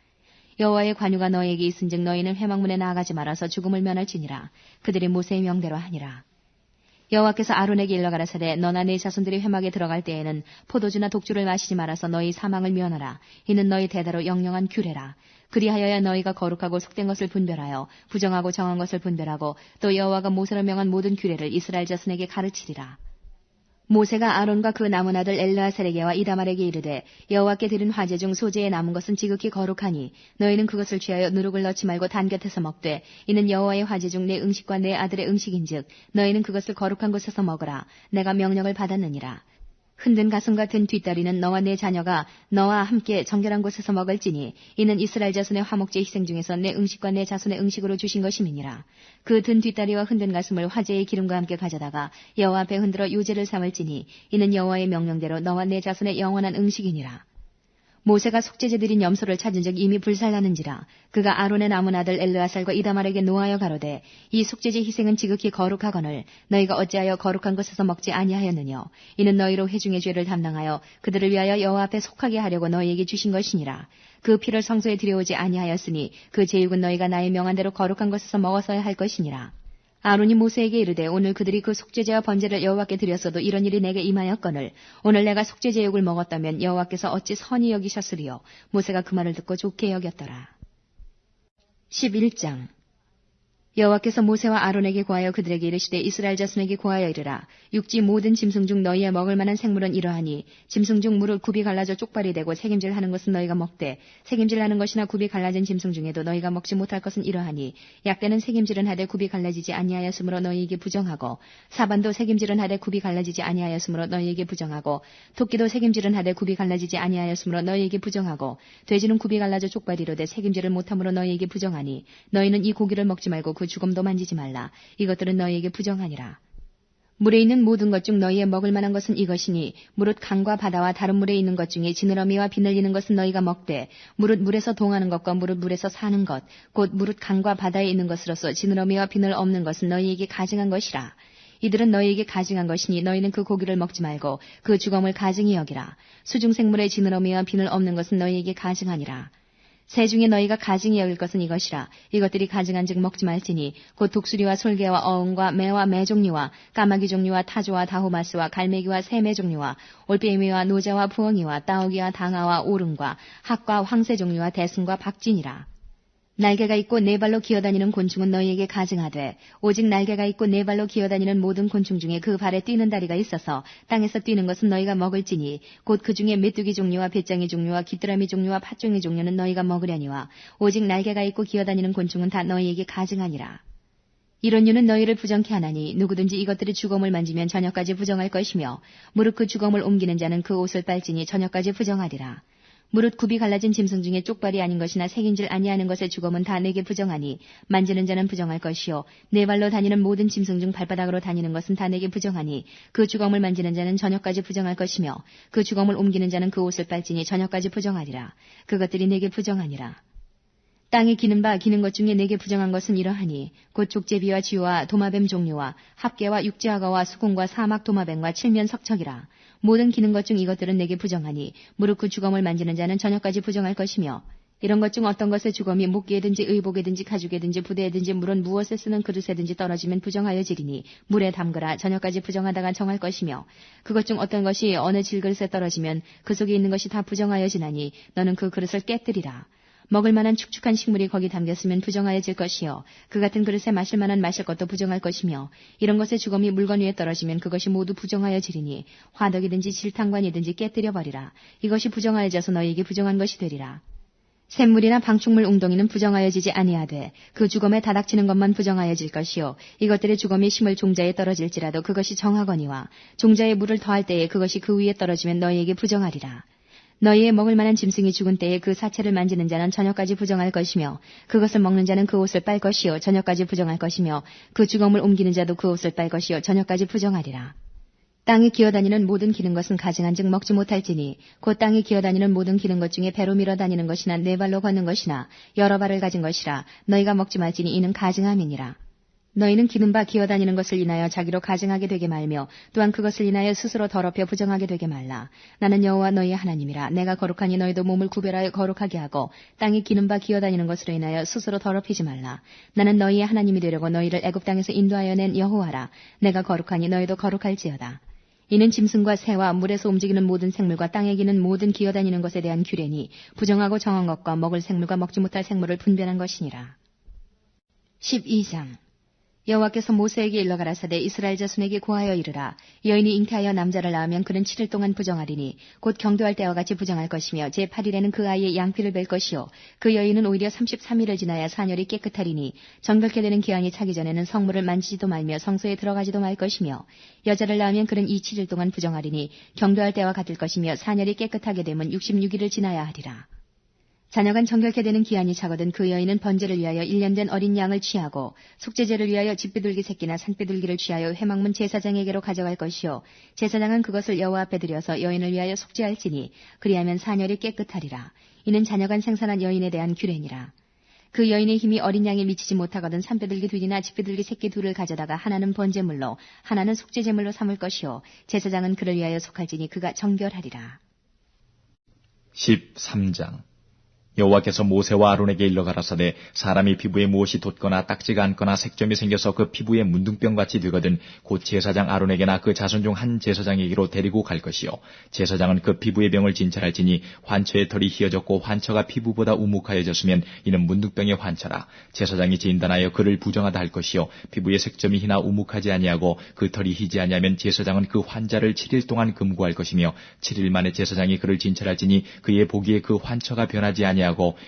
여호와의 관유가 너희에게 있은즉 너희는 회막문에 나아가지 말아서 죽음을 면할지니라. 그들이 모세의 명대로 하니라. 여호와께서 아론에게 일러 가라사대 너나 네 자손들이 회막에 들어갈 때에는 포도주나 독주를 마시지 말아서 너희 사망을 면하라. 이는 너희 대대로 영영한 규례라. 그리하여야 너희가 거룩하고 속된 것을 분별하여 부정하고 정한 것을 분별하고 또 여호와가 모세로 명한 모든 규례를 이스라엘 자손에게 가르치리라. 모세가 아론과 그 남은 아들 엘르아살에게와 이다말에게 이르되 여호와께 드린 화제 중 소제에 남은 것은 지극히 거룩하니 너희는 그것을 취하여 누룩을 넣지 말고 단 곁에서 먹되 이는 여호와의 화제 중 내 음식과 내 아들의 음식인즉 너희는 그것을 거룩한 곳에서 먹으라. 내가 명령을 받았느니라. 흔든 가슴 같은 뒷다리는 너와 내 자녀가 너와 함께 정결한 곳에서 먹을지니 이는 이스라엘 자손의 화목제 희생 중에서 내 음식과 내 자손의 음식으로 주신 것임이니라. 그 든 뒷다리와 흔든 가슴을 화제의 기름과 함께 가져다가 여호와 앞에 흔들어 유제를 삼을지니 이는 여호와의 명령대로 너와 내 자손의 영원한 음식이니라. 모세가 속죄제 드린 염소를 찾은 적 이미 불살나는지라 그가 아론의 남은 아들 엘르아살과 이다말에게 노하여 가로되 이 속죄제 희생은 지극히 거룩하거늘 너희가 어찌하여 거룩한 것에서 먹지 아니하였느뇨 이는 너희로 회중의 죄를 담당하여 그들을 위하여 여호와 앞에 속하게 하려고 너희에게 주신 것이니라 그 피를 성소에 들여오지 아니하였으니 그 제육은 너희가 나의 명한 대로 거룩한 것에서 먹었어야 할 것이니라 아론이 모세에게 이르되 오늘 그들이 그 속죄제와 번제를 여호와께 드렸어도 이런 일이 내게 임하였거늘 오늘 내가 속죄제육을 먹었다면 여호와께서 어찌 선히 여기셨으리요. 모세가 그 말을 듣고 좋게 여겼더라. 11장 여호와께서 모세와 아론에게 고하여 그들에게 이르시되 이스라엘 자손에게 고하여 이르라. 육지 모든 짐승 중 너희의 먹을 만한 생물은 이러하니 짐승 중 무릇 굽이 갈라져 쪽발이 되고 색임질하는 것은 너희가 먹되 색임질하는 것이나 굽이 갈라진 짐승 중에도 너희가 먹지 못할 것은 이러하니 약대는 색임질은 하되 굽이 갈라지지 아니하였으므로 너희에게 부정하고 사반도 색임질은 하되 굽이 갈라지지 아니하였으므로 너희에게 부정하고 토끼도 색임질은 하되 굽이 갈라지지 아니하였으므로 너희에게 부정하고 돼지는 굽이 갈라져 쪽발이로되 색임질을 못함으로 너희에게 부정하니 너희는 이 고기를 먹지 말고 그 죽음도 만지지 말라. 이것들은 너희에게 부정하니라. 물에 있는 모든 것 중 너희의 먹을 만한 것은 이것이니 무릇 강과 바다와 다른 물에 있는 것 중에 지느러미와 비늘리는 것은 너희가 먹되 무릇 물에서 동하는 것과 무릇 물에서 사는 것 곧 무릇 강과 바다에 있는 것으로서 지느러미와 비늘 없는 것은 너희에게 가증한 것이라. 이들은 너희에게 가증한 것이니 너희는 그 고기를 먹지 말고 그 죽음을 가증히 여기라. 수중생물의 지느러미와 비늘 없는 것은 너희에게 가증하니라. 새 중에 너희가 가증히 여길 것은 이것이라. 이것들이 가증한 즉 먹지 말지니 곧 독수리와 솔개와 어흥과 매와 매 종류와 까마귀 종류와 타조와 다호마스와 갈매기와 새매 종류와 올빼미와 노자와 부엉이와 따오기와 당아와 오름과 학과 황새 종류와 대승과 박진이라. 날개가 있고 네 발로 기어다니는 곤충은 너희에게 가증하되 오직 날개가 있고 네 발로 기어다니는 모든 곤충 중에 그 발에 뛰는 다리가 있어서 땅에서 뛰는 것은 너희가 먹을지니 곧 그 중에 메뚜기 종류와 배짱이 종류와 귀뚜라미 종류와 팥종이 종류는 너희가 먹으려니와 오직 날개가 있고 기어다니는 곤충은 다 너희에게 가증하니라. 이런 유는 너희를 부정케 하나니 누구든지 이것들의 주검을 만지면 저녁까지 부정할 것이며 무릇 그 주검을 옮기는 자는 그 옷을 빨지니 저녁까지 부정하리라. 무릇 굽이 갈라진 짐승 중에 쪽발이 아닌 것이나 색인질 아니하는 것의 주검은 다 내게 부정하니 만지는 자는 부정할 것이요 네 발로 다니는 모든 짐승 중 발바닥으로 다니는 것은 다 내게 부정하니 그 주검을 만지는 자는 저녁까지 부정할 것이며 그 주검을 옮기는 자는 그 옷을 빨지니 저녁까지 부정하리라. 그것들이 내게 부정하니라. 땅에 기는 바 기는 것 중에 내게 부정한 것은 이러하니 곧 족제비와 쥐와 도마뱀 종류와 합개와 육지악어와 수공과 사막 도마뱀과 칠면 석척이라. 모든 기는 것 중 이것들은 내게 부정하니 무릇 그 주검을 만지는 자는 저녁까지 부정할 것이며 이런 것 중 어떤 것의 주검이 목기에든지 의복에든지 가죽에든지 부대에든지 물은 무엇에 쓰는 그릇에든지 떨어지면 부정하여지리니 물에 담그라. 저녁까지 부정하다가 정할 것이며 그것 중 어떤 것이 어느 질그릇에 떨어지면 그 속에 있는 것이 다 부정하여지나니 너는 그 그릇을 깨뜨리라. 먹을 만한 축축한 식물이 거기 담겼으면 부정하여질 것이요 그 같은 그릇에 마실 만한 마실 것도 부정할 것이며 이런 것의 주검이 물건 위에 떨어지면 그것이 모두 부정하여지리니 화덕이든지 질탕관이든지 깨뜨려버리라. 이것이 부정하여져서 너희에게 부정한 것이 되리라. 샘물이나 방충물 웅덩이는 부정하여지지 아니하되 그 주검에 다닥치는 것만 부정하여질 것이요 이것들의 주검이 심을 종자에 떨어질지라도 그것이 정하거니와 종자에 물을 더할 때에 그것이 그 위에 떨어지면 너희에게 부정하리라. 너희의 먹을 만한 짐승이 죽은 때에 그 사체를 만지는 자는 저녁까지 부정할 것이며 그것을 먹는 자는 그 옷을 빨 것이요 저녁까지 부정할 것이며 그 주검을 옮기는 자도 그 옷을 빨 것이요 저녁까지 부정하리라. 땅에 기어다니는 모든 기는 것은 가증한 즉 먹지 못할지니 곧 땅에 기어다니는 모든 기는 것 중에 배로 밀어 다니는 것이나 네 발로 걷는 것이나 여러 발을 가진 것이라. 너희가 먹지 말지니 이는 가증함이니라. 너희는 기는 바 기어다니는 것을 인하여 자기로 가증하게 되게 말며 또한 그것을 인하여 스스로 더럽혀 부정하게 되게 말라. 나는 여호와 너희의 하나님이라. 내가 거룩하니 너희도 몸을 구별하여 거룩하게 하고 땅에 기는 바 기어다니는 것으로 인하여 스스로 더럽히지 말라. 나는 너희의 하나님이 되려고 너희를 애굽 땅에서 인도하여 낸 여호와라. 내가 거룩하니 너희도 거룩할지어다. 이는 짐승과 새와 물에서 움직이는 모든 생물과 땅에 기는 모든 기어다니는 것에 대한 규례니 부정하고 정한 것과 먹을 생물과 먹지 못할 생물을 분별한 것이니라. 12장 여호와께서 모세에게 일러 가라사대 이스라엘 자손에게 고하여 이르라. 여인이 잉태하여 남자를 낳으면 그는 7일 동안 부정하리니 곧 경도할 때와 같이 부정할 것이며 제8일에는 그 아이의 양피를 뵐 것이요 그 여인은 오히려 33일을 지나야 사녀리 깨끗하리니 정결케 되는 기한이 차기 전에는 성물을 만지지도 말며 성소에 들어가지도 말 것이며 여자를 낳으면 그는 이 7일 동안 부정하리니 경도할 때와 같을 것이며 사녀리 깨끗하게 되면 66일을 지나야 하리라. 자녀간 정결케 되는 기한이 차거든 그 여인은 번제를 위하여 1년 된 어린 양을 취하고 속죄제를 위하여 집비둘기 새끼나 산비둘기를 취하여 회막문 제사장에게로 가져갈 것이요 제사장은 그것을 여호와 앞에 드려서 여인을 위하여 속죄할지니 그리하면 사녀리 깨끗하리라. 이는 자녀간 생산한 여인에 대한 규례니라. 그 여인의 힘이 어린 양에 미치지 못하거든 산비둘기 둘이나 집비둘기 새끼 둘을 가져다가 하나는 번제물로 하나는 속죄제물로 삼을 것이요 제사장은 그를 위하여 속할지니 그가 정결하리라. 13장 여호와께서 모세와 아론에게 일러 가라사대 사람이 피부에 무엇이 돋거나 딱지가 않거나 색점이 생겨서 그 피부에 문둥병같이 되거든 곧 제사장 아론에게나 그 자손 중 한 제사장에게로 데리고 갈 것이요 제사장은 그 피부의 병을 진찰할지니 환처의 털이 휘어졌고 환처가 피부보다 우묵하여졌으면 이는 문둥병의 환처라. 제사장이 진단하여 그를 부정하다 할 것이요 피부의 색점이 희나 우묵하지 아니하고 그 털이 희지 아니하면 제사장은 그 환자를 7일 동안 금고할 것이며 7일 만에 제사장이 그를 진찰할지니 그의 보기에 그 환처가 변하지 아니하고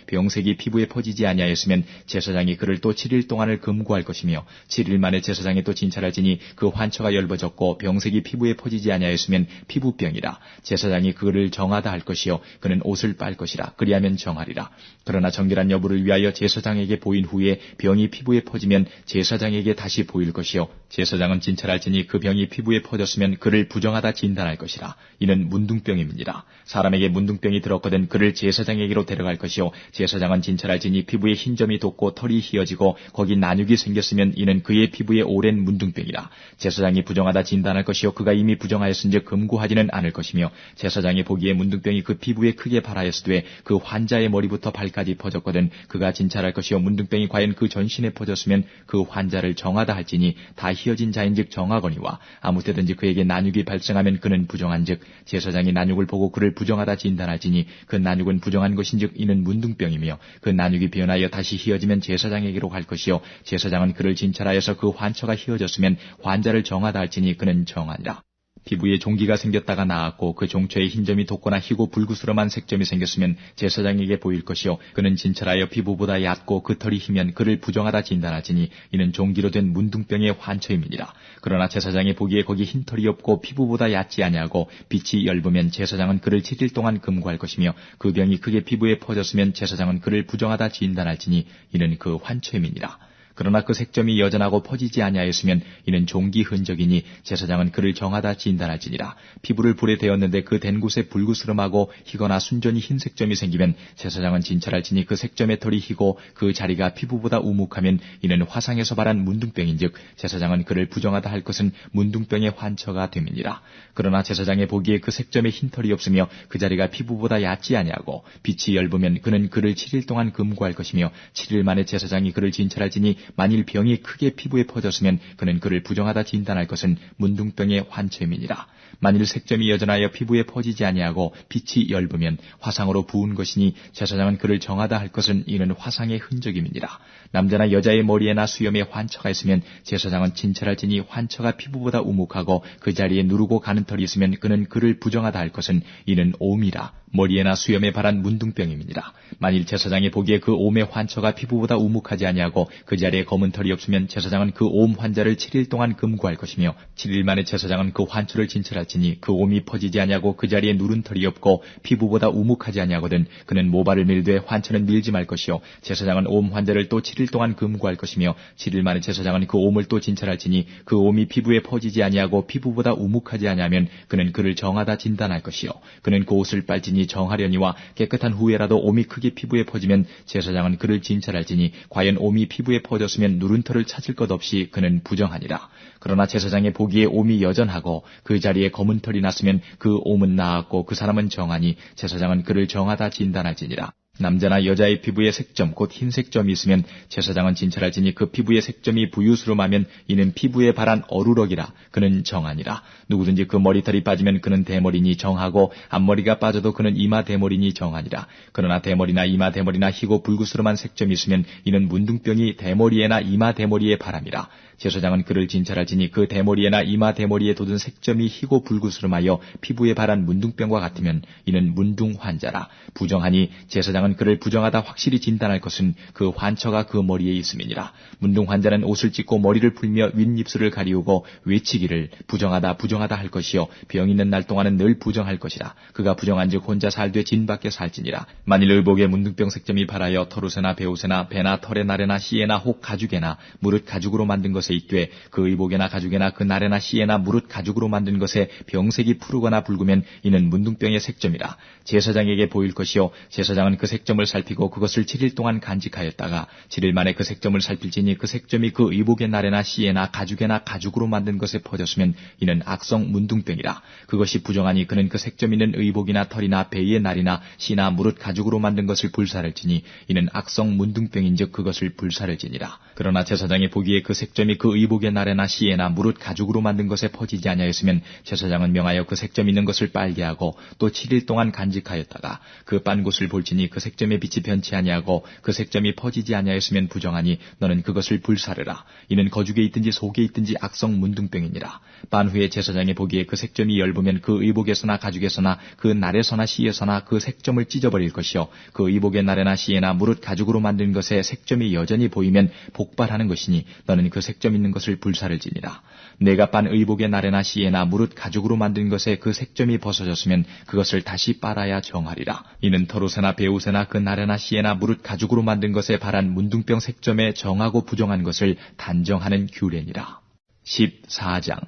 병색이 피부에 퍼지지 아니하였으면 제사장이 그를 또 7일 동안을 금고할 것이며 7일 만에 제사장이 또 진찰할지니 그 환처가 엷어졌고 병색이 피부에 퍼지지 아니하였으면 피부병이라. 제사장이 그를 정하다 할 것이요 그는 옷을 빨 것이라. 그리하면 정하리라. 그러나 정결한 여부를 위하여 제사장에게 보인 후에 병이 피부에 퍼지면 제사장에게 다시 보일 것이요 제사장은 진찰할지니 그 병이 피부에 퍼졌으면 그를 부정하다 진단할 것이라. 이는 문둥병임이니라. 사람에게 문둥병이 들었거든 그를 제사장에게로 데려갈 것이요 제사장은 진찰할지니 피부에 흰 점이 돋고 털이 휘어지고 거기 난육이 생겼으면 이는 그의 피부에 오랜 문둥병이라. 제사장이 부정하다 진단할 것이요 그가 이미 부정하였은즉 금고하지는 않을 것이며 제사장이 보기에 문둥병이 그 피부에 크게 발하였으되 그 환자의 머리부터 발까지 퍼졌거든 그가 진찰할 것이요 문둥병이 과연 그 전신에 퍼졌으면 그 환자를 정하다 할지니 다 휘어진 자인즉 정하거니와 아무 때든지 그에게 난육이 발생하면 그는 부정한즉 제사장이 난육을 보고 그를 부정하다 진단할지니 그 난육은 부정한 것인즉 이는 문둥병이며 그 난육이 변하여 다시 휘어지면 제사장에게로 갈 것이요 제사장은 그를 진찰하여서 그 환처가 휘어졌으면 환자를 정하다 할지니 그는 정하니라. 피부에 종기가 생겼다가 나았고 그 종초에 흰점이 돋거나 희고 불구스름한 색점이 생겼으면 제사장에게 보일 것이요 그는 진찰하여 피부보다 얕고 그 털이 희면 그를 부정하다 진단하지니 이는 종기로 된 문둥병의 환처임이니라. 그러나 제사장이 보기에 거기 흰 털이 없고 피부보다 얕지 아니하고 빛이 엷으면 제사장은 그를 7일 동안 금고할 것이며 그 병이 크게 피부에 퍼졌으면 제사장은 그를 부정하다 진단할지니 이는 그 환처임이니라. 그러나 그 색점이 여전하고 퍼지지 아니하였으면 이는 종기 흔적이니 제사장은 그를 정하다 진단할지니라. 피부를 불에 대었는데 그 댄 곳에 불구스름하고 희거나 순전히 흰 색점이 생기면 제사장은 진찰할지니 그 색점의 털이 희고 그 자리가 피부보다 우묵하면 이는 화상에서 발한 문둥병인즉 제사장은 그를 부정하다 할 것은 문둥병의 환처가 됨이니라. 그러나 제사장의 보기에 그 색점에 흰 털이 없으며 그 자리가 피부보다 얕지 아니하고 빛이 엷으면 그는 그를 7일 동안 금고할 것이며 7일 만에 제사장이 그를 진찰할지니 만일 병이 크게 피부에 퍼졌으면 그는 그를 부정하다 진단할 것은 문둥병의 환처임이니라. 만일 색점이 여전하여 피부에 퍼지지 아니하고 빛이 엷으면 화상으로 부은 것이니 제사장은 그를 정하다 할 것은 이는 화상의 흔적임이니라. 남자나 여자의 머리에나 수염에 환처가 있으면 제사장은 진찰할지니 환처가 피부보다 우묵하고 그 자리에 누르고 가는 털이 있으면 그는 그를 부정하다 할 것은 이는 옴이라. 머리에나 수염에 발한 문둥병임이니라. 만일 제사장이 보기에 그 옴의 환처가 피부보다 우묵하지 아니하고 그 자리에 검은 털이 없으면 제사장은 그 옴 환자를 7일 동안 금고할 것이며 7일 만에 제사장은 그 환처를 진찰할지니 그 옴이 퍼지지 아니하고 그 자리에 누른 털이 없고 피부보다 우묵하지 아니하거든 그는 모발을 밀되 환처는 밀지 말 것이요 제사장은 옴 환자를 또 7일 동안 금고할 것이며 7일 만에 제사장은 그 옴을 또 진찰할지니 그 옴이 피부에 퍼지지 아니하고 피부보다 우묵하지 아니하면 그는 그를 정하다 진단할 것이요 그는 그 옷을 빨지니 정하려니와 깨끗한 후에라도 옴이 크게 피부에 퍼지면 제사장은 그를 진찰할지니 과연 옴이 피부에 퍼졌으면 누른 털을 찾을 것 없이 그는 부정하니라. 그러나 제사장의 보기에 옴이 여전하고 그 자리에 검은 털이 났으면 그 옴은 나았고 그 사람은 정하니 제사장은 그를 정하다 진단할지니라. 남자나 여자의 피부에 색점 곧 흰색점이 있으면 제사장은 진찰할지니 그 피부의 색점이 부유스름하면 이는 피부에 발한 어루럭이라. 그는 정하니라. 누구든지 그 머리털이 빠지면 그는 대머리니 정하고 앞머리가 빠져도 그는 이마 대머리니 정하니라. 그러나 대머리나 이마 대머리나 희고 불구스름한 색점이 있으면 이는 문둥병이 대머리에나 이마 대머리에 바람이라. 제사장은 그를 진찰할지니 그 대머리에나 이마 대머리에 돋은 색점이 희고 불구스름하여 피부에 발한 문둥병과 같으면 이는 문둥 환자라. 부정하니 제사장은 제사장은 그를 부정하다 확실히 진단할 것은 그 환처가 그 머리에 있음이니라. 문둥 환자는 옷을 찢고 머리를 풀며 윗입술을 가리우고 외치기를 부정하다 부정하다 할 것이요 병 있는 날 동안은 늘 부정할 것이라. 그가 부정한즉 혼자 살되 진 밖에 살지니라. 만일 의복에 문둥병 색점이 발하여 털옷에나 베옷에나 배나 털의 나래나 씨에나 혹 가죽에나 무릇 가죽으로 만든 것에 있되 그 의복에나 가죽에나 그 나래나 씨에나 무릇 가죽으로 만든 것에 병색이 푸르거나 붉으면 이는 문둥병의 색점이라. 제사장에게 보일 것이요 제사장은 그 색점을 살피고 그것을 7일 동안 간직하였다가 7일 만에 그 색점을 살필지니 그 색점이 그 의복의 나래나 씨에나 가죽에나 가죽으로 만든 것에 퍼졌으면 이는 악성 문둥병이라. 그것이 부정하니 그는 그 색점 있는 의복이나 털이나 배의 날이나 씨나 무릇 가죽으로 만든 것을 불사를지니 이는 악성 문둥병인즉 그것을 불사를지니라. 그러나 제사장이 보기에 그 색점이 그 의복의 나래나 씨에나 무릇 가죽으로 만든 것에 퍼지지 아니하였으면 제사장은 명하여 그 색점 있는 것을 빨게 하고 또 7일 동안 간직하였다가 그 빤 곳을 볼지니 그 색점의 빛이 변치 아니하고 그 색점이 퍼지지 아니하였으면 부정하니 너는 그것을 불사르라. 이는 거죽에 있든지 속에 있든지 악성 문둥병이니라. 빤 후에 제사장이 보기에 그 색점이 엷으면 그 의복에서나 가죽에서나 그 날에서나 씨에서나 그 색점을 찢어버릴 것이요 그 의복의 날에나 씨에나 무릇 가죽으로 만든 것에 색점이 여전히 보이면 복발하는 것이니 너는 그 색점 있는 것을 불사를지니라. 내가 빤 의복의 날에나 씨에나 무릇 가죽으로 만든 것에 그 색점이 벗어졌으면 그것을 다시 빨아야 정하리라. 이는 털옷에나 베옷에나 그 날에나 씨에나 무릇 가죽으로 만든 것에 발한 문둥병 색점에 정하고 부정한 것을 단정하는 규례니라. 14장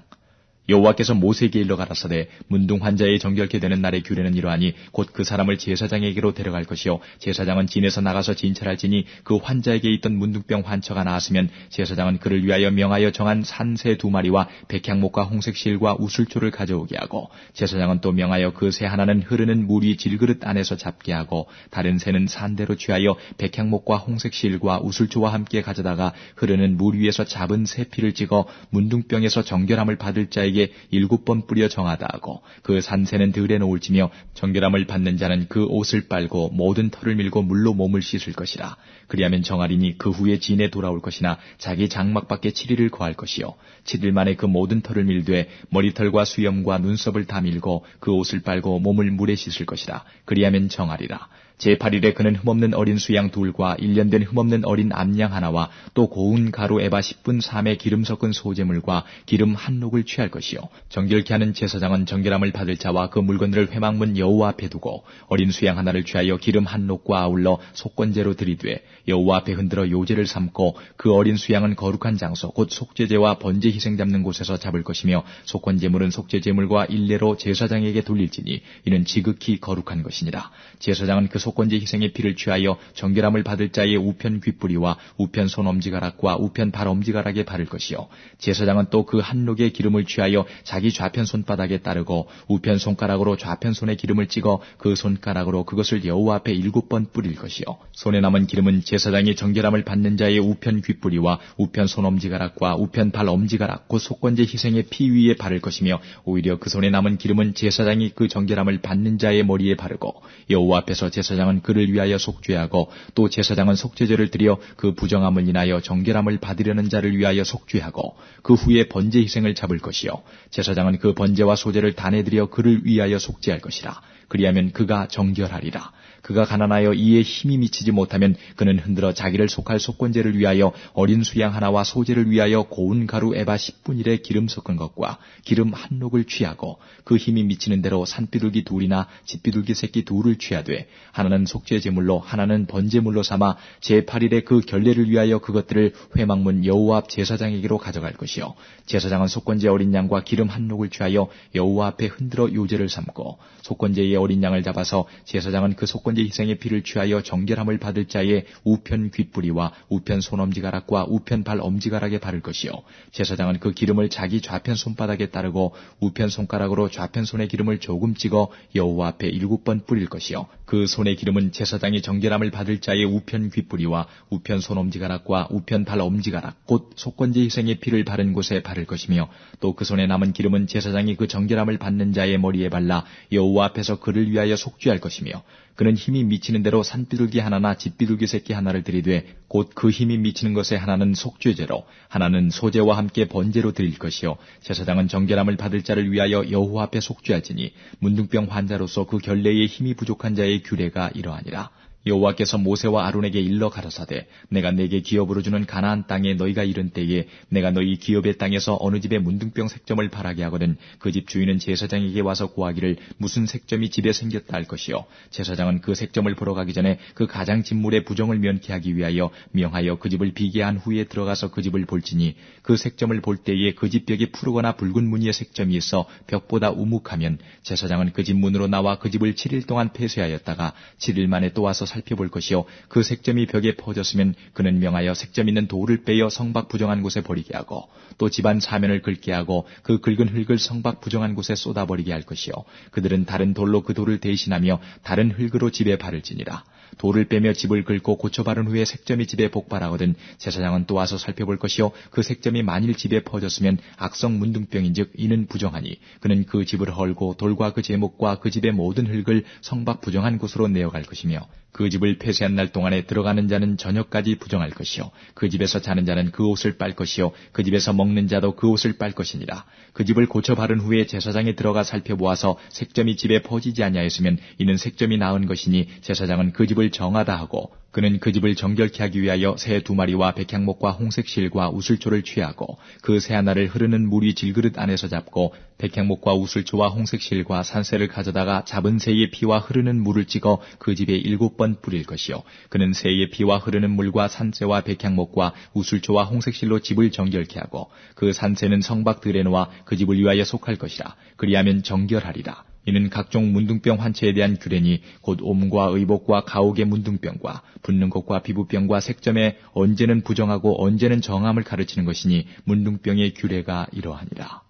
여호와께서 모세에게 일러 가라사대 문둥 환자의 정결케 되는 날의 규례는 이러하니 곧 그 사람을 제사장에게로 데려갈 것이요 제사장은 진에서 나가서 진찰할지니 그 환자에게 있던 문둥병 환처가 나았으면 제사장은 그를 위하여 명하여 정한 산새 2마리와 백향목과 홍색실과 우슬초를 가져오게 하고 제사장은 또 명하여 그 새 하나는 흐르는 물이 질그릇 안에서 잡게 하고 다른 새는 산대로 취하여 백향목과 홍색실과 우슬초와 함께 가져다가 흐르는 물 위에서 잡은 새 피를 찍어 문둥병에서 정결함을 받을 자에게 7번 뿌려 정하다 하고 그 산새는 들에 놓을지며 정결함을 받는 자는 그 옷을 빨고 모든 털을 밀고 물로 몸을 씻을 것이라. 그리하면 정하리니 그 후에 진에 돌아올 것이나 자기 장막 밖에 7일을 거할 것이요 7일 만에 그 모든 털을 밀되 머리털과 수염과 눈썹을 다 밀고 그 옷을 빨고 몸을 물에 씻을 것이라. 그리하면 정하리라. 제8일에 그는 흠없는 어린 수양 2과 1년 된 흠없는 어린 암양 하나와 또 고운 가루 에바 10분 3의 기름 섞은 소재물과 기름 한 녹을 취할 것이요 정결케 하는 제사장은 정결함을 받을 자와 그 물건들을 회막문 여호와 앞에 두고 어린 수양 하나를 취하여 기름 한 녹과 아울러 속건제로 들이되 여호와 앞에 흔들어 요제를 삼고 그 어린 수양은 거룩한 장소 곧 속죄제와 번제 희생 잡는 곳에서 잡을 것이며 속건제물은 속죄제물과 일례로 제사장에게 돌릴지니 이는 지극히 거룩한 것이니라. 제사장은 그 속건제 희생의 피를 취하여 정결함을 받을 자의 우편 귓뿌리와 우편 손 엄지가락과 우편 발 엄지가락에 바를 것이요 제사장은 또 그 한 녹의 기름을 취하여 자기 좌편 손바닥에 따르고 우편 손가락으로 좌편 손에 기름을 찍어 그 손가락으로 그것을 여호와 앞에 7번 뿌릴 것이요 손에 남은 기름은 제사장이 정결함을 받는 자의 우편 귓뿌리와 우편 손 엄지가락과 우편 발 엄지가락 곧 속건제 희생의 피 위에 바를 것이며 오히려 그 손에 남은 기름은 제사장이 그 정결함을 받는 자의 머리에 바르고 여호와 앞에서 제사장은 그를 위하여 속죄하고 또 제사장은 속죄제를 드려 그 부정함을 인하여 정결함을 받으려는 자를 위하여 속죄하고 그 후에 번제 희생을 잡을 것이요 제사장은 그 번제와 소제를 단에 드려 그를 위하여 속죄할 것이라. 그리하면 그가 정결하리라. 그가 가난하여 이에 힘이 미치지 못하면 그는 흔들어 자기를 속할 속건제를 위하여 어린 수양 하나와 소제를 위하여 고운 가루 에바 10분일에 기름 섞은 것과 기름 한 녹을 취하고 그 힘이 미치는 대로 산비둘기 2이나 집비둘기 새끼 2를 취하되 하나는 속죄제물로 하나는 번제물로 삼아 제8일에 그 결례를 위하여 그것들을 회막문 여호와 앞 제사장에게로 가져갈 것이요 제사장은 속건제 어린 양과 기름 한 녹을 취하여 여호와 앞에 흔들어 요제를 삼고 속건제의 어린 양을 잡아서 제사장은 그 속건제 희생의 피를 취하여 정결함을 받을 자의 우편 귓뿌리와 우편 손 엄지가락과 우편 발 엄지가락에 바를 것이요 제사장은 그 기름을 자기 좌편 손바닥에 따르고 우편 손가락으로 좌편 손의 기름을 조금 찍어 여호와 앞에 7번 뿌릴 것이요 그 손의 기름은 제사장이 정결함을 받을 자의 우편 귓뿌리와 우편 손 엄지가락과 우편 발 엄지가락 곧 속건제 희생의 피를 바른 곳에 바를 것이며 또 그 손에 남은 기름은 제사장이 그 정결함을 받는 자의 머리에 발라 여호와 앞에서 그를 위하여 속죄할 것이며 그는 힘이 미치는 대로 산비둘기 하나나 집비둘기 새끼 하나를 들이되 곧 그 힘이 미치는 것에 하나는 속죄제로 하나는 소제와 함께 번제로 드릴 것이요 제사장은 정결함을 받을 자를 위하여 여호와 앞에 속죄하지니 문둥병 환자로서 그 결례에 힘이 부족한 자의 규례가 이러하니라. 여호와께서 모세와 아론에게 일러 가라사대 내가 내게 기업으로 주는 가나안 땅에 너희가 이른 때에 내가 너희 기업의 땅에서 어느 집에 문둥병 색점을 바라게 하거든 그 집 주인은 제사장에게 와서 고하기를 무슨 색점이 집에 생겼다 할 것이요 제사장은 그 색점을 보러 가기 전에 그 가장 진물의 부정을 면케하기 위하여 명하여 그 집을 비게 한 후에 들어가서 그 집을 볼지니 그 색점을 볼 때에 그 집 벽에 푸르거나 붉은 무늬의 색점이 있어 벽보다 우묵하면 제사장은 그 집 문으로 나와 그 집을 7일 동안 폐쇄하였다가 7일 만에 또 와서 살펴볼 것이요 그 색점이 벽에 퍼졌으면 그는 명하여 색점 있는 돌을 빼어 성박 부정한 곳에 버리게 하고 또 집안 사면을 긁게 하고 그 긁은 흙을 성박 부정한 곳에 쏟아버리게 할 것이요 그들은 다른 돌로 그 돌을 대신하며 다른 흙으로 집에 바를지니라. 돌을 빼며 집을 긁고 고쳐 바른 후에 색점이 집에 복발하거든 제사장은 또 와서 살펴볼 것이요 그 색점이 만일 집에 퍼졌으면 악성 문둥병인즉 이는 부정하니 그는 그 집을 헐고 돌과 그 제목과 그 집의 모든 흙을 성박 부정한 곳으로 내어갈 것이며 그 집을 폐쇄한 날 동안에 들어가는 자는 저녁까지 부정할 것이요 그 집에서 자는 자는 그 옷을 빨 것이요 그 집에서 먹는 자도 그 옷을 빨 것이니라. 그 집을 고쳐 바른 후에 제사장이 들어가 살펴보아서 색점이 집에 퍼지지 아니하였으면 이는 색점이 나은 것이니 제사장은 그 집을 정하다 하고 그는 그 집을 정결케 하기 위하여 새 2마리와 백향목과 홍색실과 우슬초를 취하고 그 새 하나를 흐르는 물이 질그릇 안에서 잡고 백향목과 우슬초와 홍색실과 산새를 가져다가 잡은 새의 피와 흐르는 물을 찍어 그 집에 7번 뿌릴 것이요 그는 새의 피와 흐르는 물과 산새와 백향목과 우슬초와 홍색실로 집을 정결케 하고 그 산새는 성박들에 놓아 그 집을 위하여 속할 것이라. 그리하면 정결하리라. 이는 각종 문둥병 환체에 대한 규례니 곧 옴과 의복과 가옥의 문둥병과 붓는 것과 피부병과 색점에 언제는 부정하고 언제는 정함을 가르치는 것이니 문둥병의 규례가 이러하니라.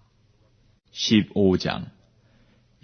15장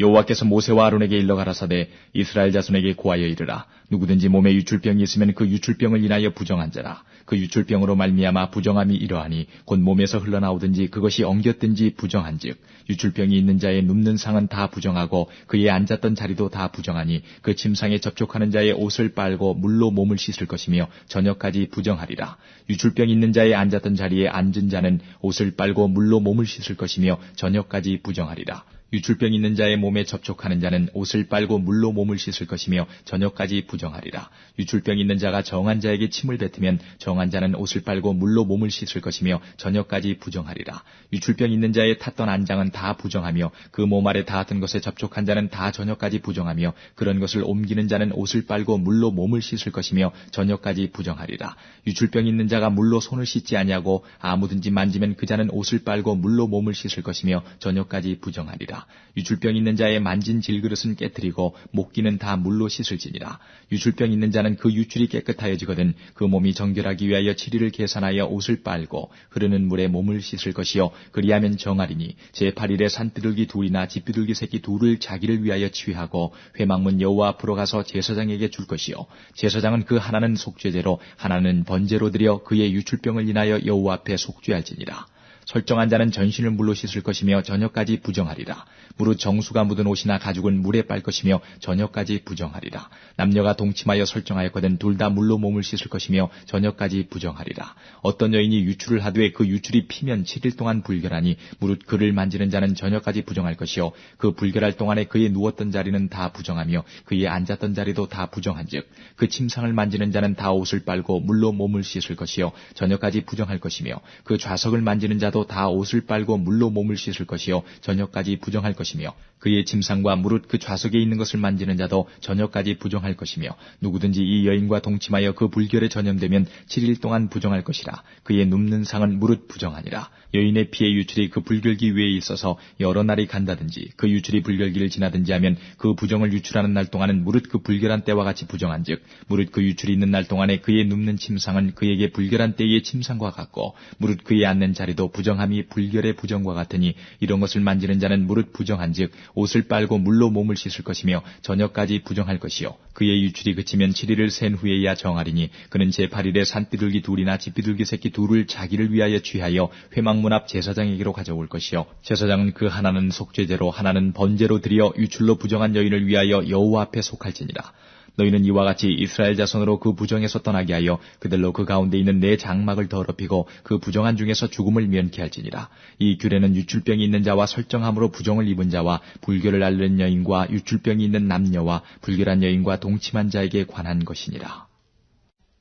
여호와께서 모세와 아론에게 일러 가라사대 이스라엘 자손에게 고하여 이르라. 누구든지 몸에 유출병이 있으면 그 유출병을 인하여 부정한 자라. 그 유출병으로 말미암아 부정함이 이러하니 곧 몸에서 흘러나오든지 그것이 엉겼든지 부정한즉 유출병이 있는 자의 눕는 상은 다 부정하고 그의 앉았던 자리도 다 부정하니 그 침상에 접촉하는 자의 옷을 빨고 물로 몸을 씻을 것이며 저녁까지 부정하리라. 유출병 있는 자의 앉았던 자리에 앉은 자는 옷을 빨고 물로 몸을 씻을 것이며 저녁까지 부정하리라. 유출병 있는 자의 몸에 접촉하는 자는 옷을 빨고 물로 몸을 씻을 것이며 저녁까지 부정하리라. 유출병 있는 자가 정한 자에게 침을 뱉으면 정한 자는 옷을 빨고 물로 몸을 씻을 것이며 저녁까지 부정하리라. 유출병 있는 자의 탔던 안장은 다 부정하며 그 몸 아래 닿았던 것에 접촉한 자는 다 저녁까지 부정하며 그런 것을 옮기는 자는 옷을 빨고 물로 몸을 씻을 것이며 저녁까지 부정하리라. 유출병 있는 자가 물로 손을 씻지 아니하고 아무든지 만지면 그 자는 옷을 빨고 물로 몸을 씻을 것이며 저녁까지 부정하리라. 유출병 있는 자의 만진 질그릇은 깨뜨리고 목기는 다 물로 씻을지니라. 유출병 있는 자는 그 유출이 깨끗하여지거든 그 몸이 정결하기 위하여 7일을 계산하여 옷을 빨고 흐르는 물에 몸을 씻을 것이요 그리하면 정하리니 제8일에 산비둘기 둘이나 집비둘기 새끼 둘을 자기를 위하여 취하고 회막문 여호와 앞으로 가서 제사장에게 줄 것이요 제사장은 그 하나는 속죄제로 하나는 번제로 드려 그의 유출병을 인하여 여호와 앞에 속죄할지니라. 설정한 자는 전신을 물로 씻을 것이며 저녁까지 부정하리라. 무릇 정수가 묻은 옷이나 가죽은 물에 빨 것이며 저녁까지 부정하리라. 남녀가 동침하여 설정하였거든 둘 다 물로 몸을 씻을 것이며 저녁까지 부정하리라. 어떤 여인이 유출을 하되 그 유출이 피면 7일 동안 불결하니 무릇 그를 만지는 자는 저녁까지 부정할 것이요 그 불결할 동안에 그의 누웠던 자리는 다 부정하며 그의 앉았던 자리도 다 부정한즉 그 침상을 만지는 자는 다 옷을 빨고 물로 몸을 씻을 것이요 저녁까지 부정할 것이며 그 좌석을 만지는 자도 다 옷을 빨고 물로 몸을 씻을 것이요 저녁까지 부정할 것이며 그의 침상과 무릇 그 좌석에 있는 것을 만지는 자도 저녁까지 부정할 것이며 누구든지 이 여인과 동침하여 그 불결에 전염되면 7일 동안 부정할 것이라. 그의 눕는 상은 무릇 부정하니라. 여인의 피의 유출이 그 불결기 위에 있어서 여러 날이 간다든지 그 유출이 불결기를 지나든지 하면 그 부정을 유출하는 날 동안은 무릇 그 불결한 때와 같이 부정한즉 무릇 그 유출이 있는 날 동안에 그의 눕는 침상은 그에게 불결한 때의 침상과 같고 무릇 그의 앉는 자리도 부정함이 불결의 부정과 같으니 이런 것을 만지는 자는 무릇 부정한즉 옷을 빨고 물로 몸을 씻을 것이며 저녁까지 부정할 것이요 그의 유출이 그치면 7일을 센 후에야 정하리니 그는 제8일에 산비둘기 둘이나 집비둘기 새끼 둘을 자기를 위하여 취하여 회막문 앞 제사장에게로 가져올 것이요 제사장은 그 하나는 속죄제로 하나는 번제로 드려 유출로 부정한 여인을 위하여 여호와 앞에 속할지니라. 너희는 이와 같이 이스라엘 자손으로 그 부정에서 떠나게 하여 그들로 그 가운데 있는 내 장막을 더럽히고 그 부정한 중에서 죽음을 면케 할지니라. 이 규례는 유출병이 있는 자와 설정함으로 부정을 입은 자와 불교를 앓는 여인과 유출병이 있는 남녀와 불결한 여인과 동침한 자에게 관한 것이니라.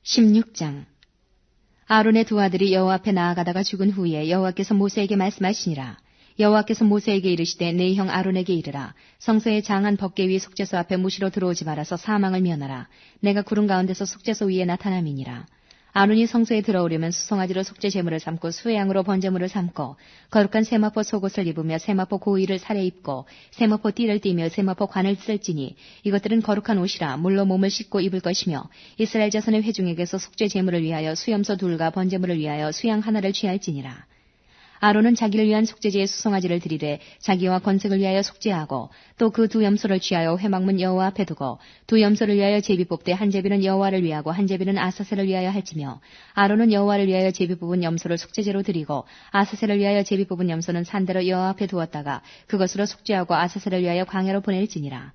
16장. 아론의 두 아들이 여호와 앞에 나아가다가 죽은 후에 여호와께서 모세에게 말씀하시니라. 여호와께서 모세에게 이르시되 네 형 아론에게 이르라. 성소의 장한 법궤 위 속죄소 앞에 무시로 들어오지 말아서 사망을 면하라. 내가 구름 가운데서 속죄소 위에 나타남이니라. 아론이 성소에 들어오려면 수송아지로 속죄 제물을 삼고 수양으로 번제물을 삼고 거룩한 세마포 속옷을 입으며 세마포 고의를 살에 입고 세마포 띠를 띠며 세마포 관을 쓸지니 이것들은 거룩한 옷이라 물로 몸을 씻고 입을 것이며 이스라엘 자손의 회중에게서 속죄 제물을 위하여 수염소 둘과 번제물을 위하여 수양 하나를 취할지니라. 아론은 자기를 위한 속죄제의 수송아지를 드리되 자기와 건색을 위하여 속죄하고 또 그 두 염소를 취하여 회막문 여호와 앞에 두고 두 염소를 위하여 제비 뽑되 한 제비는 여호와를 위하고 한 제비는 아사셀을 위하여 할지며 아론은 여호와를 위하여 제비 뽑은 염소를 속죄제로 드리고 아사셀을 위하여 제비 뽑은 염소는 산대로 여호와 앞에 두었다가 그것으로 속죄하고 아사셀을 위하여 광야로 보낼지니라.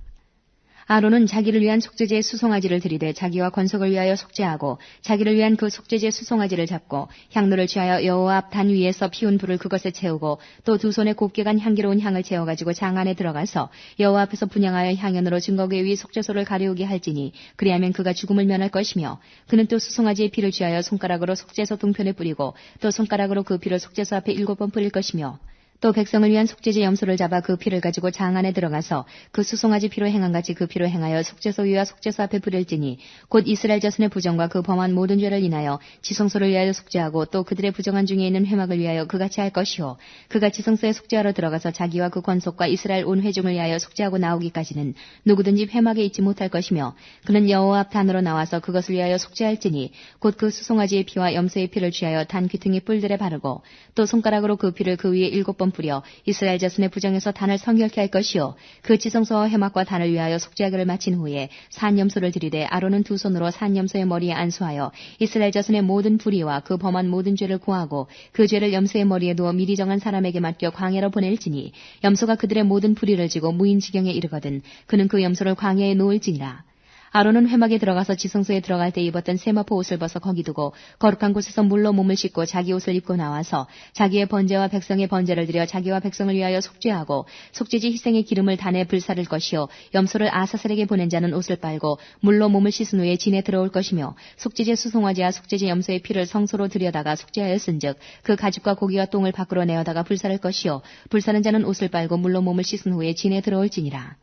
아론은 자기를 위한 속죄제의 수송아지를 드리되 자기와 건석을 위하여 속죄하고 자기를 위한 그 속죄제 수송아지를 잡고 향로를 취하여 여호와 앞 단 위에서 피운 불을 그것에 채우고 또 두 손에 곱게 간 향기로운 향을 채워가지고 장 안에 들어가서 여호와 앞에서 분향하여 향연으로 증거궤 위 속죄소를 가려우게 할지니 그리하면 그가 죽음을 면할 것이며 그는 또 수송아지의 피를 취하여 손가락으로 속죄소 동편에 뿌리고 또 손가락으로 그 피를 속죄소 앞에 7번 뿌릴 것이며 또 백성을 위한 속죄제 염소를 잡아 그 피를 가지고 장 안에 들어가서 그 수송아지 피로 행한같이 그 피로 행하여 속죄소 위와 속죄소 앞에 뿌릴지니 곧 이스라엘 자손의 부정과 그 범한 모든 죄를 인하여 지성소를 위하여 속죄하고 또 그들의 부정한 중에 있는 회막을 위하여 그같이 할 것이요 그가 지성소에 속죄하러 들어가서 자기와 그 권속과 이스라엘 온 회중을 위하여 속죄하고 나오기까지는 누구든지 회막에 있지 못할 것이며 그는 여호와 앞 단으로 나와서 그것을 위하여 속죄할지니 곧 그 수송아지의 피와 염소의 피를 취하여 단 귀퉁이 뿔들에 바르고 또 손가락으로 그 피를 그 위에 7번 뿌려 이스라엘 자손의 부정에서 단을 성결케 할 것이요 그 지성소와 회막과 단을 위하여 속죄하기를 마친 후에 산염소를 드리되 아론은 두 손으로 산염소의 머리에 안수하여 이스라엘 자손의 모든 불의와 그 범한 모든 죄를 고하고 그 죄를 염소의 머리에 두어 미리 정한 사람에게 맡겨 광야로 보낼지니 염소가 그들의 모든 불의를 지고 무인지경에 이르거든 그는 그 염소를 광야에 놓을지니라. 아론은 회막에 들어가서 지성소에 들어갈 때 입었던 세마포 옷을 벗어 거기 두고 거룩한 곳에서 물로 몸을 씻고 자기 옷을 입고 나와서 자기의 번제와 백성의 번제를 드려 자기와 백성을 위하여 속죄하고 속죄지 희생의 기름을 단에 불사를 것이요 염소를 아사셀에게 보낸 자는 옷을 빨고 물로 몸을 씻은 후에 진에 들어올 것이며 속죄제 수송아지와 속죄제 염소의 피를 성소로 들여다가 속죄하였은즉 그 가죽과 고기와 똥을 밖으로 내어다가 불사를 것이요 불사는 자는 옷을 빨고 물로 몸을 씻은 후에 진에 들어올지니라.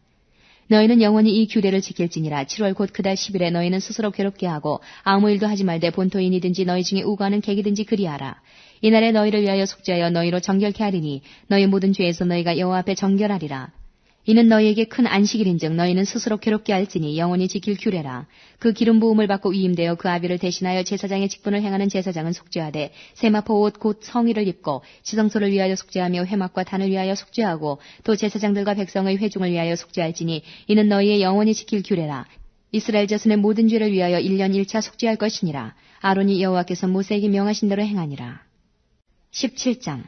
너희는 영원히 이 규례를 지킬지니라. 7월 곧 그달 10일에 너희는 스스로 괴롭게 하고 아무 일도 하지 말되 본토인이든지 너희 중에 우고하는 객이든지 그리하라. 이날에 너희를 위하여 속죄하여 너희로 정결케 하리니 너희 모든 죄에서 너희가 여호와 앞에 정결하리라. 이는 너희에게 큰 안식일인즉 너희는 스스로 괴롭게 할지니 영원히 지킬 규례라. 그 기름 부음을 받고 위임되어 그 아비를 대신하여 제사장의 직분을 행하는 제사장은 속죄하되 세마포 옷 곧 성의를 입고 지성소를 위하여 속죄하며 회막과 단을 위하여 속죄하고 또 제사장들과 백성의 회중을 위하여 속죄할지니 이는 너희의 영원히 지킬 규례라. 이스라엘 자손의 모든 죄를 위하여 1년 1차 속죄할 것이니라. 아론이 여호와께서 모세에게 명하신 대로 행하니라. 17장.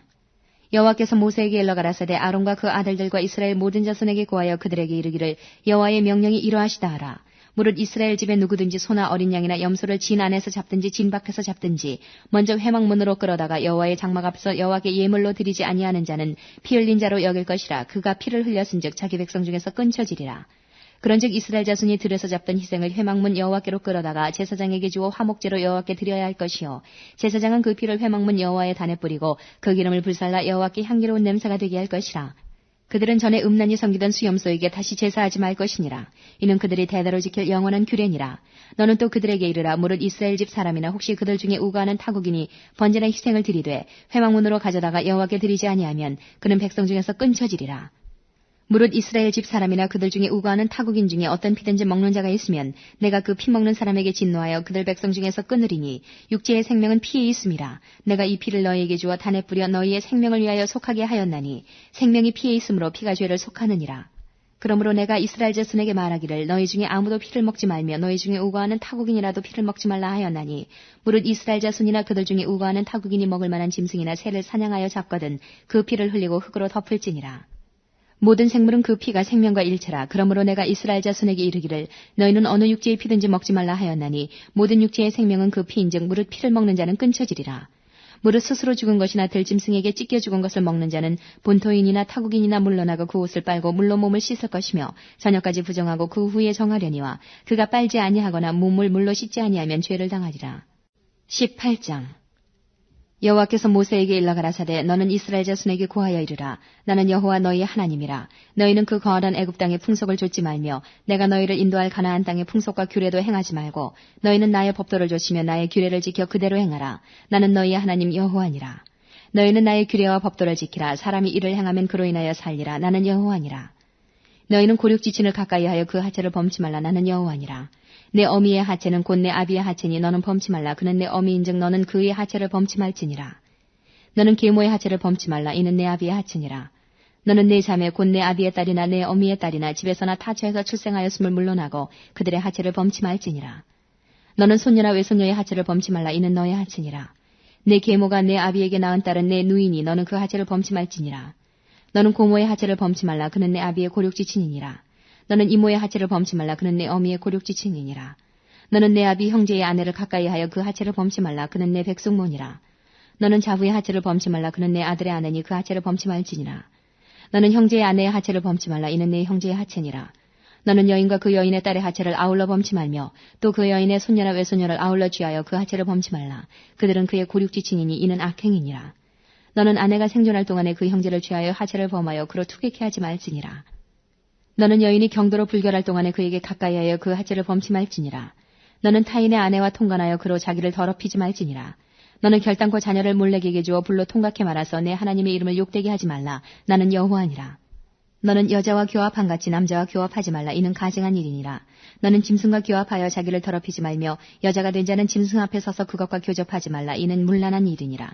여호와께서 모세에게 일러 가라사대 아론과 그 아들들과 이스라엘 모든 자손에게 고하여 그들에게 이르기를 여호와의 명령이 이러하시다 하라. 무릇 이스라엘 집에 누구든지 소나 어린 양이나 염소를 진 안에서 잡든지 진 밖에서 잡든지 먼저 회막문으로 끌어다가 여호와의 장막 앞에서 여호와께 예물로 드리지 아니하는 자는 피 흘린 자로 여길 것이라. 그가 피를 흘렸은즉 자기 백성 중에서 끊쳐지리라. 그런즉 이스라엘 자손이 들에서 잡던 희생을 회막문 여호와께로 끌어다가 제사장에게 주어 화목제로 여호와께 드려야 할 것이요 제사장은 그 피를 회막문 여호와의 단에 뿌리고 그 기름을 불살라 여호와께 향기로운 냄새가 되게 할 것이라. 그들은 전에 음란히 섬기던 수염소에게 다시 제사하지 말 것이니라. 이는 그들이 대대로 지킬 영원한 규례니라. 너는 또 그들에게 이르라. 무릇 이스라엘 집 사람이나 혹시 그들 중에 우고하는 타국인이 번제나 희생을 드리되 회막문으로 가져다가 여호와께 드리지 아니하면 그는 백성 중에서 끊쳐지리라. 무릇 이스라엘 집 사람이나 그들 중에 우고하는 타국인 중에 어떤 피든지 먹는 자가 있으면 내가 그 피 먹는 사람에게 진노하여 그들 백성 중에서 끊으리니 육체의 생명은 피에 있음이라. 내가 이 피를 너희에게 주어 단에 뿌려 너희의 생명을 위하여 속하게 하였나니 생명이 피에 있으므로 피가 죄를 속하느니라. 그러므로 내가 이스라엘 자손에게 말하기를 너희 중에 아무도 피를 먹지 말며 너희 중에 우고하는 타국인이라도 피를 먹지 말라 하였나니 무릇 이스라엘 자손이나 그들 중에 우고하는 타국인이 먹을 만한 짐승이나 새를 사냥하여 잡거든 그 피를 흘리고 흙으로 덮을지니라. 모든 생물은 그 피가 생명과 일체라. 그러므로 내가 이스라엘 자손에게 이르기를 너희는 어느 육지의 피든지 먹지 말라 하였나니 모든 육지의 생명은 그 피인즉 무릇 피를 먹는 자는 끊쳐지리라. 무릇 스스로 죽은 것이나 들짐승에게 찢겨 죽은 것을 먹는 자는 본토인이나 타국인이나 물러나고 그 옷을 빨고 물로 몸을 씻을 것이며 저녁까지 부정하고 그 후에 정하려니와 그가 빨지 아니하거나 몸을 물로 씻지 아니하면 죄를 당하리라. 18장 여호와께서 모세에게 일러 가라사대 너는 이스라엘 자손에게 고하여 이르라. 나는 여호와 너희의 하나님이라. 너희는 그 거하던 애굽 땅의 풍속을 좇지 말며 내가 너희를 인도할 가나안 땅의 풍속과 규례도 행하지 말고 너희는 나의 법도를 좇으며 나의 규례를 지켜 그대로 행하라. 나는 너희의 하나님 여호와니라. 너희는 나의 규례와 법도를 지키라. 사람이 이를 행하면 그로 인하여 살리라. 나는 여호와니라. 너희는 고륙지친을 가까이 하여 그 하체를 범치 말라. 나는 여호와니라. 내 어미의 하체는 곧 내 아비의 하체니 너는 범치 말라. 그는 내 어미인즉 너는 그의 하체를 범치 말지니라. 너는 계모의 하체를 범치 말라. 이는 내 아비의 하체니라. 너는 내 자매 곧 내 아비의 딸이나 내 어미의 딸이나 집에서나 타처에서 출생하였음을 물러나고 그들의 하체를 범치 말지니라. 너는 손녀나 외손녀의 하체를 범치 말라. 이는 너의 하체니라. 내 계모가 내 아비에게 낳은 딸은 내 누이니 너는 그 하체를 범치 말지니라. 너는 고모의 하체를 범치 말라. 그는 내 아비의 고륙지친이니라. 너는 이모의 하체를 범치 말라. 그는 내 어미의 고륙지친이니라. 너는 내 아비 형제의 아내를 가까이 하여 그 하체를 범치 말라. 그는 내 백성모니라. 너는 자부의 하체를 범치 말라. 그는 내 아들의 아내니 그 하체를 범치 말지니라. 너는 형제의 아내의 하체를 범치 말라. 이는 내 형제의 하체니라. 너는 여인과 그 여인의 딸의 하체를 아울러 범치 말며 또 그 여인의 손녀나 외손녀를 아울러 취하여 그 하체를 범치 말라. 그들은 그의 고륙지친이니 이는 악행이니라. 너는 아내가 생존할 동안에 그 형제를 취하여 하체를 범하여 그로 투객케 하지 말지니라. 너는 여인이 경도로 불결할 동안에 그에게 가까이 하여 그 하체를 범치 말지니라. 너는 타인의 아내와 통관하여 그로 자기를 더럽히지 말지니라. 너는 결단코 자녀를 몰래에게 주어 불로 통각해 말아서 내 하나님의 이름을 욕되게 하지 말라. 나는 여호와니라. 너는 여자와 교합한 같이 남자와 교합하지 말라. 이는 가증한 일이니라. 너는 짐승과 교합하여 자기를 더럽히지 말며 여자가 된 자는 짐승 앞에 서서 그것과 교접하지 말라. 이는 문란한 일이니라.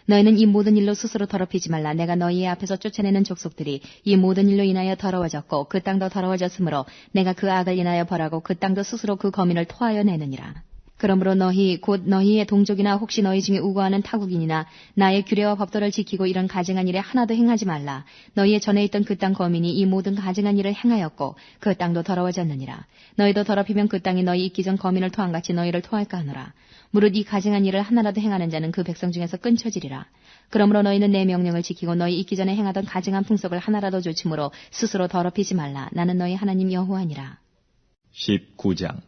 너희는 이 모든 일로 스스로 더럽히지 말라. 내가 너희의 앞에서 쫓아내는 족속들이 이 모든 일로 인하여 더러워졌고 그 땅도 더러워졌으므로 내가 그 악을 인하여 벌하고 그 땅도 스스로 그 거민을 토하여 내느니라. 그러므로 너희 곧 너희의 동족이나 혹시 너희 중에 우거하는 타국인이나 나의 규례와 법도를 지키고 이런 가증한 일에 하나도 행하지 말라. 너희의 전에 있던 그 땅 거민이 이 모든 가증한 일을 행하였고 그 땅도 더러워졌느니라. 너희도 더럽히면 그 땅이 너희 있기 전 거민을 토한같이 너희를 토할까 하노라. 무릇 이 가증한 일을 하나라도 행하는 자는 그 백성 중에서 끊쳐지리라. 그러므로 너희는 내 명령을 지키고 너희 있기 전에 행하던 가증한 풍속을 하나라도 조침으로 스스로 더럽히지 말라. 나는 너희 하나님 여호와니라. 19장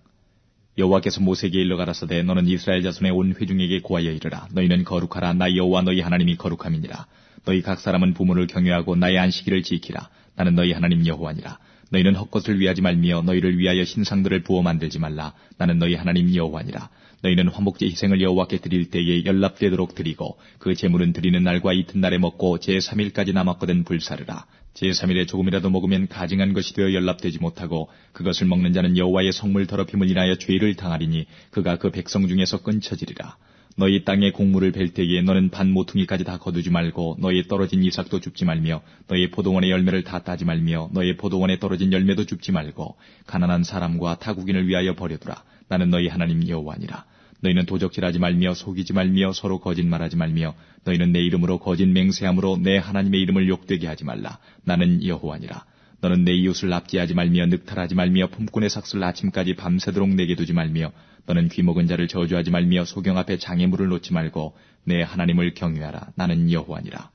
여호와께서 모세에게 일러 가라사대 너는 이스라엘 자손의 온 회중에게 고하여 이르라. 너희는 거룩하라. 나 여호와 너희 하나님이 거룩함이니라. 너희 각 사람은 부모를 경외하고 나의 안식일을 지키라. 나는 너희 하나님 여호와니라. 너희는 헛것을 위하지 말며 너희를 위하여 신상들을 부어 만들지 말라. 나는 너희 하나님 여호와니라. 너희는 화목제 희생을 여호와께 드릴 때에 연납되도록 드리고 그 제물은 드리는 날과 이튿날에 먹고 제3일까지 남았거든 불사르라. 제3일에 조금이라도 먹으면 가증한 것이 되어 연납되지 못하고 그것을 먹는 자는 여호와의 성물 더럽힘을 인하여 죄를 당하리니 그가 그 백성 중에서 끊쳐지리라. 너희 땅에 곡물을 벨 때에 너는 반 모퉁이까지 다 거두지 말고 너희 떨어진 이삭도 줍지 말며 너희 포도원의 열매를 다 따지 말며 너희 포도원에 떨어진 열매도 줍지 말고 가난한 사람과 타국인을 위하여 버려두라. 나는 너희 하나님 여호와니라. 너희는 도적질하지 말며 속이지 말며 서로 거짓말하지 말며 너희는 내 이름으로 거짓 맹세함으로 내 하나님의 이름을 욕되게 하지 말라. 나는 여호와니라. 너는 내 이웃을 납치하지 말며 늑탈하지 말며 품꾼의 삭슬 아침까지 밤새도록 내게 두지 말며 너는 귀먹은 자를 저주하지 말며 소경 앞에 장애물을 놓지 말고 내 하나님을 경외하라. 나는 여호와니라.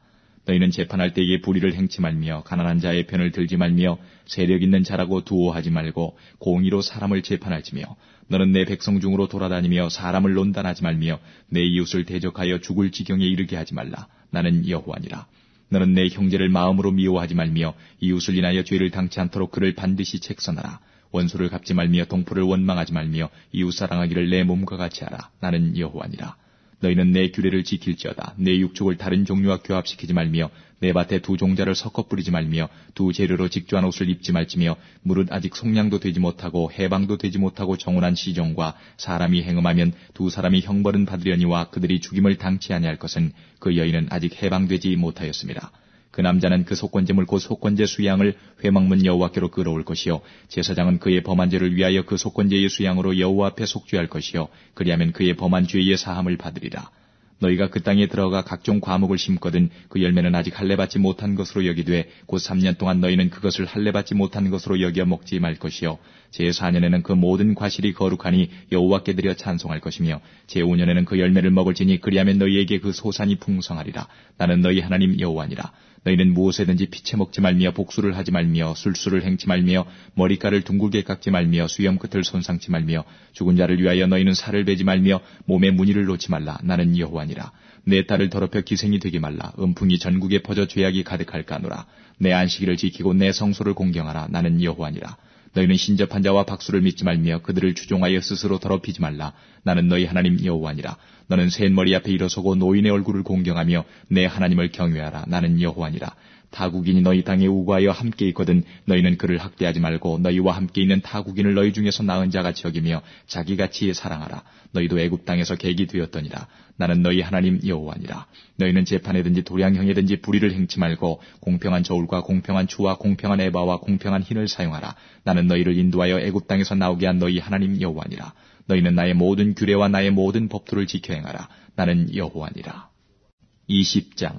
너희는 재판할 때에 불의를 행치 말며 가난한 자의 편을 들지 말며 세력 있는 자라고 두어하지 말고 공의로 사람을 재판할지며 너는 내 백성 중으로 돌아다니며 사람을 논단하지 말며 내 이웃을 대적하여 죽을 지경에 이르게 하지 말라. 나는 여호와니라. 너는 내 형제를 마음으로 미워하지 말며 이웃을 인하여 죄를 당치 않도록 그를 반드시 책선하라. 원수를 갚지 말며 동포를 원망하지 말며 이웃 사랑하기를 내 몸과 같이 하라. 나는 여호와니라. 너희는 내 규례를 지킬지어다. 내 육축을 다른 종류와 교합시키지 말며 내 밭에 두 종자를 섞어 뿌리지 말며 두 재료로 직조한 옷을 입지 말지며 무릇 아직 속량도 되지 못하고 해방도 되지 못하고 정혼한 시종과 사람이 행음하면 두 사람이 형벌은 받으려니와 그들이 죽임을 당치 아니할 것은 그 여인은 아직 해방되지 못하였습니다. 그 남자는 그 속건제물 곧 속건제 수양을 회막문 여호와께로 끌어올 것이요 제사장은 그의 범한 죄를 위하여 그 속건제의 수양으로 여호와 앞에 속죄할 것이요 그리하면 그의 범한 죄의 사함을 받으리라. 너희가 그 땅에 들어가 각종 과목을 심거든 그 열매는 아직 할례받지 못한 것으로 여기되 곧 3년 동안 너희는 그것을 할례받지 못한 것으로 여겨 먹지 말 것이요 제4년에는 그 모든 과실이 거룩하니 여호와께 드려 찬송할 것이며 제5년에는 그 열매를 먹을지니 그리하면 너희에게 그 소산이 풍성하리라. 나는 너희 하나님 여호와니라. 너희는 무엇에든지 피채 먹지 말며 복수를 하지 말며 술수를 행치 말며 머리카락을 둥글게 깎지 말며 수염 끝을 손상치 말며 죽은 자를 위하여 너희는 살을 베지 말며 몸에 무늬를 놓지 말라. 나는 여호와니라. 내 딸을 더럽혀 기생이 되게 말라. 음풍이 전국에 퍼져 죄악이 가득할까노라. 내 안식일을 지키고 내 성소를 공경하라. 나는 여호와니라. 너희는 신접한 자와 박수를 믿지 말며 그들을 추종하여 스스로 더럽히지 말라. 나는 너희 하나님 여호와니라. 너는 셋머리 앞에 일어서고 노인의 얼굴을 공경하며 내 하나님을 경외하라. 나는 여호와니라. 타국인이 너희 땅에 우거하여 함께 있거든 너희는 그를 학대하지 말고 너희와 함께 있는 타국인을 너희 중에서 나은 자같이 여기며 자기같이 사랑하라. 너희도 애굽 땅에서 객이 되었더니라. 나는 너희 하나님 여호와니라. 너희는 재판에든지 도량형에든지 불의를 행치 말고 공평한 저울과 공평한 추와 공평한 에바와 공평한 흰을 사용하라. 나는 너희를 인도하여 애굽 땅에서 나오게 한 너희 하나님 여호와니라. 너희는 나의 모든 규례와 나의 모든 법도를 지켜 행하라. 나는 여호와니라. 20장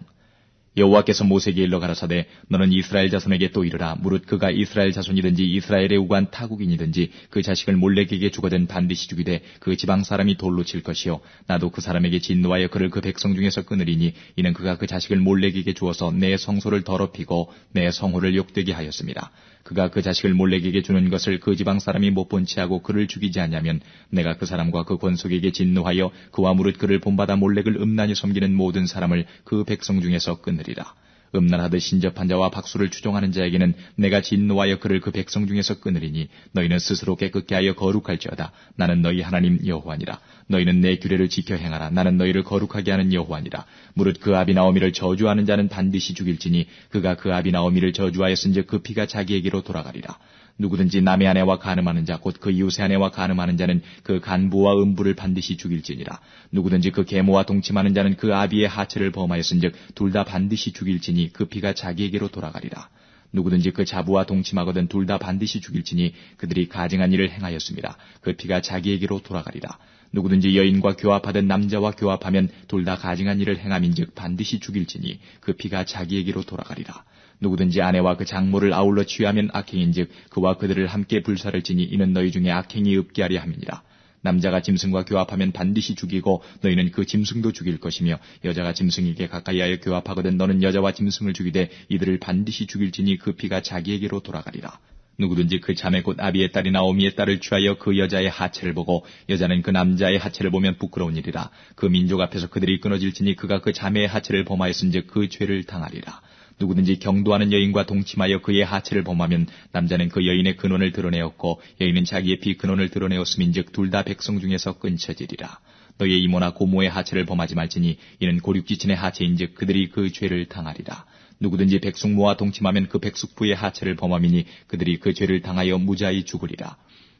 여호와께서 모세에게 일러 가라사대 너는 이스라엘 자손에게 또 이르라. 무릇 그가 이스라엘 자손이든지 이스라엘에 우간 타국인이든지 그 자식을 몰렉에게 주거든 반드시 죽이되 그 지방 사람이 돌로 칠 것이요 나도 그 사람에게 진노하여 그를 그 백성 중에서 끊으리니 이는 그가 그 자식을 몰렉에게 주어서 내 성소를 더럽히고 내 성호를 욕되게 하였습니다. 그가 그 자식을 몰렉에게 주는 것을 그 지방 사람이 못 본 채하고 그를 죽이지 않냐면 내가 그 사람과 그 권속에게 진노하여 그와 무릇 그를 본받아 몰렉을 음란히 섬기는 모든 사람을 그 백성 중에서 끊으리라. 음란하듯 신접한 자와 박수를 추종하는 자에게는 내가 진노하여 그를 그 백성 중에서 끊으리니 너희는 스스로 깨끗게 하여 거룩할지어다. 나는 너희 하나님 여호와니라. 너희는 내 규례를 지켜 행하라. 나는 너희를 거룩하게 하는 여호와니라. 무릇 그 아비나오미를 저주하는 자는 반드시 죽일지니 그가 그 아비나오미를 저주하였은즉 그 피가 자기에게로 돌아가리라. 누구든지 남의 아내와 간음하는 자 곧 그 이웃의 아내와 간음하는 자는 그 간부와 음부를 반드시 죽일지니라. 누구든지 그 계모와 동침하는 자는 그 아비의 하체를 범하였은즉 둘 다 반드시 죽일지니 그 피가 자기에게로 돌아가리라. 누구든지 그 자부와 동침하거든 둘 다 반드시 죽일지니 그들이 가증한 일을 행하였습니다. 그 피가 자기에게로 돌아가리라. 누구든지 여인과 교합하든 남자와 교합하면 둘 다 가증한 일을 행함인즉 반드시 죽일지니 그 피가 자기에게로 돌아가리라. 누구든지 아내와 그 장모를 아울러 취하면 악행인즉 그와 그들을 함께 불사를 지니 이는 너희 중에 악행이 없게 하려 함이니라. 남자가 짐승과 교합하면 반드시 죽이고 너희는 그 짐승도 죽일 것이며 여자가 짐승에게 가까이하여 교합하거든 너는 여자와 짐승을 죽이되 이들을 반드시 죽일지니 그 피가 자기에게로 돌아가리라. 누구든지 그 자매 곧 아비의 딸이나 어미의 딸을 취하여 그 여자의 하체를 보고 여자는 그 남자의 하체를 보면 부끄러운 일이라. 그 민족 앞에서 그들이 끊어질지니 그가 그 자매의 하체를 범하였은즉 그 죄를 당하리라. 누구든지 경도하는 여인과 동침하여 그의 하체를 범하면 남자는 그 여인의 근원을 드러내었고 여인은 자기의 피 근원을 드러내었음인즉 둘 다 백성 중에서 끊쳐지리라. 너희의 이모나 고모의 하체를 범하지 말지니 이는 고륙지친의 하체인즉 그들이 그 죄를 당하리라. 누구든지 백숙모와 동침하면 그 백숙부의 하체를 범함이니 그들이 그 죄를 당하여 무자히 죽으리라.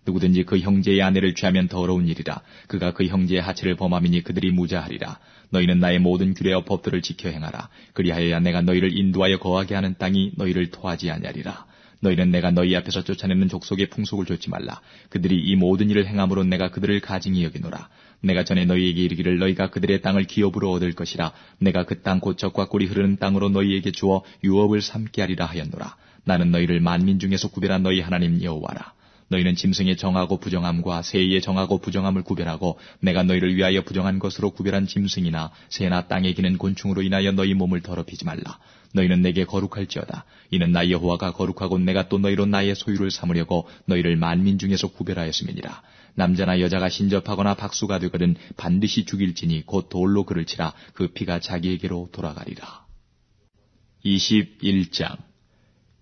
누구든지 그 형제의 아내를 취하면 더러운 일이라. 그가 그 형제의 하체를 범함이니 그들이 무자하리라. 너희는 나의 모든 규례와 법들을 지켜 행하라. 그리하여야 내가 너희를 인도하여 거하게 하는 땅이 너희를 토하지 아니하리라. 너희는 내가 너희 앞에서 쫓아내는 족속의 풍속을 좇지 말라. 그들이 이 모든 일을 행함으로 내가 그들을 가증히 여기노라. 내가 전에 너희에게 이르기를 너희가 그들의 땅을 기업으로 얻을 것이라. 내가 그 땅 곧 젖과 꿀이 흐르는 땅으로 너희에게 주어 유업을 삼게 하리라 하였노라. 나는 너희를 만민 중에서 구별한 너희 하나님 여호와라. 너희는 짐승의 정하고 부정함과 새의 정하고 부정함을 구별하고 내가 너희를 위하여 부정한 것으로 구별한 짐승이나 새나 땅에 기는 곤충으로 인하여 너희 몸을 더럽히지 말라. 너희는 내게 거룩할지어다. 이는 나 여호와가 거룩하고 내가 또 너희로 나의 소유를 삼으려고 너희를 만민 중에서 구별하였음이니라. 남자나 여자가 신접하거나 박수가 되거든 반드시 죽일지니 곧 돌로 그를 치라. 그 피가 자기에게로 돌아가리라. 21장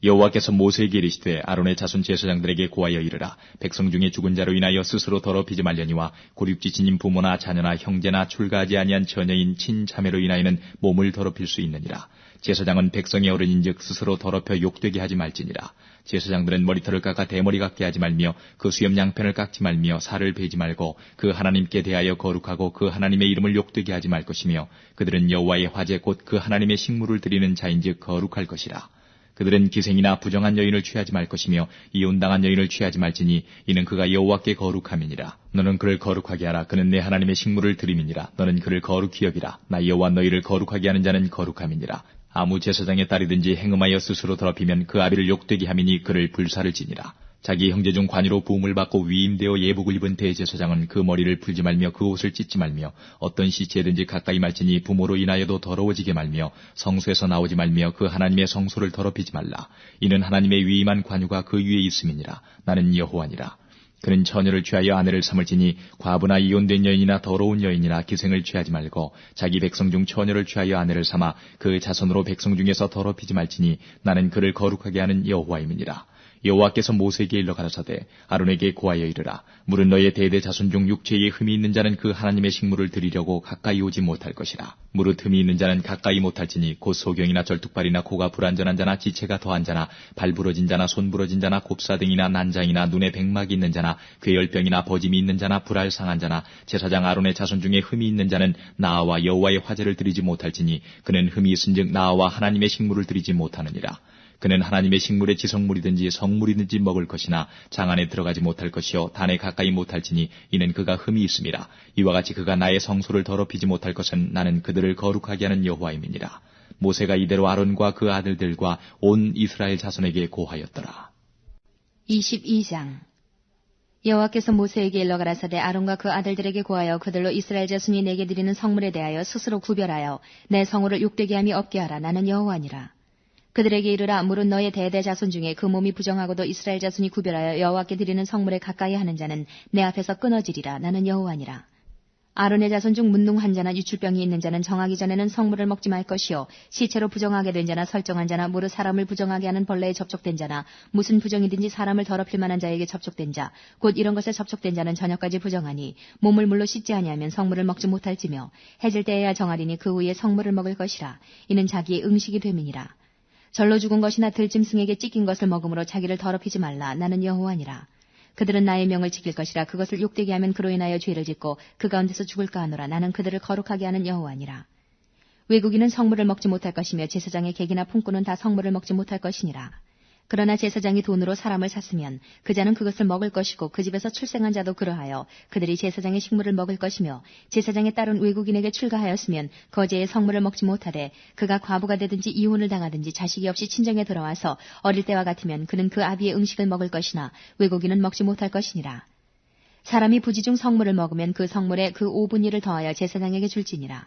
여호와께서 모세에게 이르시되 아론의 자손 제사장들에게 고하여 이르라. 백성 중에 죽은 자로 인하여 스스로 더럽히지 말려니와 고륙지친인 부모나 자녀나 형제나 출가하지 아니한 처녀인 친자매로 인하여는 몸을 더럽힐 수 있느니라. 제사장은 백성의 어른인즉 스스로 더럽혀 욕되게 하지 말지니라. 제사장들은 머리털을 깎아 대머리 같게 하지 말며 그 수염 양편을 깎지 말며 살을 베지 말고 그 하나님께 대하여 거룩하고 그 하나님의 이름을 욕되게 하지 말 것이며 그들은 여호와의 화제 곧 그 하나님의 식물을 드리는 자인즉 거룩할 것이라. 그들은 기생이나 부정한 여인을 취하지 말 것이며 이혼당한 여인을 취하지 말지니 이는 그가 여호와께 거룩함이니라. 너는 그를 거룩하게 하라. 그는 내 하나님의 식물을 드림이니라. 너는 그를 거룩히 여기라. 나 여호와 너희를 거룩하게 하는 자는 거룩함이니라. 아무 제사장의 딸이든지 행음하여 스스로 더럽히면 그 아비를 욕되게 함이니 그를 불사를 지니라. 자기 형제 중 관유로 부음을 받고 위임되어 예복을 입은 대제사장은 그 머리를 풀지 말며 그 옷을 찢지 말며 어떤 시체든지 가까이 말지니 부모로 인하여도 더러워지게 말며 성소에서 나오지 말며 그 하나님의 성소를 더럽히지 말라. 이는 하나님의 위임한 관유가 그 위에 있음이니라. 나는 여호와니라. 그는 처녀를 취하여 아내를 삼을지니 과부나 이혼된 여인이나 더러운 여인이나 기생을 취하지 말고 자기 백성 중 처녀를 취하여 아내를 삼아 그 자손으로 백성 중에서 더럽히지 말지니 나는 그를 거룩하게 하는 여호와임이니라. 여호와께서 모세에게 일러 가라사대 아론에게 고하여 이르라. 물은 너의 대대 자손 중 육체에 흠이 있는 자는 그 하나님의 식물을 드리려고 가까이 오지 못할 것이라. 무릇 흠이 있는 자는 가까이 못할지니 곧 소경이나 절뚝발이나 코가 불안전한 자나 지체가 더한 자나 발 부러진 자나 손 부러진 자나 곱사등이나 난장이나 눈에 백막이 있는 자나 괴열병이나 버짐이 있는 자나 불알 상한 자나 제사장 아론의 자손 중에 흠이 있는 자는 나와 여호와의 화제를 드리지 못할지니 그는 흠이 있은즉 나와 하나님의 식물을 드리지 못하느니라. 그는 하나님의 식물의 지성물이든지 성물이든지 먹을 것이나 장 안에 들어가지 못할 것이요 단에 가까이 못할지니 이는 그가 흠이 있음이라. 이와 같이 그가 나의 성소를 더럽히지 못할 것은 나는 그들을 거룩하게 하는 여호와임이니라. 모세가 이대로 아론과 그 아들들과 온 이스라엘 자손에게 고하였더라. 22장 여호와께서 모세에게 일러 가라사대 아론과 그 아들들에게 고하여 그들로 이스라엘 자손이 내게 드리는 성물에 대하여 스스로 구별하여 내 성호를 욕되게 함이 없게 하라. 나는 여호와니라. 그들에게 이르라. 물은 너의 대대 자손 중에 그 몸이 부정하고도 이스라엘 자손이 구별하여 여호와께 드리는 성물에 가까이 하는 자는 내 앞에서 끊어지리라. 나는 여호와니라. 아론의 자손 중 문둥한 자나 유출병이 있는 자는 정하기 전에는 성물을 먹지 말 것이요 시체로 부정하게 된 자나 설정한 자나 무릇 사람을 부정하게 하는 벌레에 접촉된 자나 무슨 부정이든지 사람을 더럽힐 만한 자에게 접촉된 자 곧 이런 것에 접촉된 자는 저녁까지 부정하니 몸을 물로 씻지 아니하면 성물을 먹지 못할지며 해질 때에야 정하리니 그 후에 성물을 먹을 것이라. 이는 자기의 음식이 됨이니라. 절로 죽은 것이나 들짐승에게 찢긴 것을 먹음으로 자기를 더럽히지 말라. 나는 여호와니라. 그들은 나의 명을 지킬 것이라. 그것을 욕되게 하면 그로 인하여 죄를 짓고 그 가운데서 죽을까 하노라. 나는 그들을 거룩하게 하는 여호와니라. 외국인은 성물을 먹지 못할 것이며 제사장의 객이나 품꾼은 다 성물을 먹지 못할 것이니라. 그러나 제사장이 돈으로 사람을 샀으면 그 자는 그것을 먹을 것이고 그 집에서 출생한 자도 그러하여 그들이 제사장의 식물을 먹을 것이며 제사장의 딸은 외국인에게 출가하였으면 거제의 성물을 먹지 못하되 그가 과부가 되든지 이혼을 당하든지 자식이 없이 친정에 돌아와서 어릴 때와 같으면 그는 그 아비의 음식을 먹을 것이나 외국인은 먹지 못할 것이니라. 사람이 부지 중 성물을 먹으면 그 성물에 그 5분의 1을 더하여 제사장에게 줄지니라.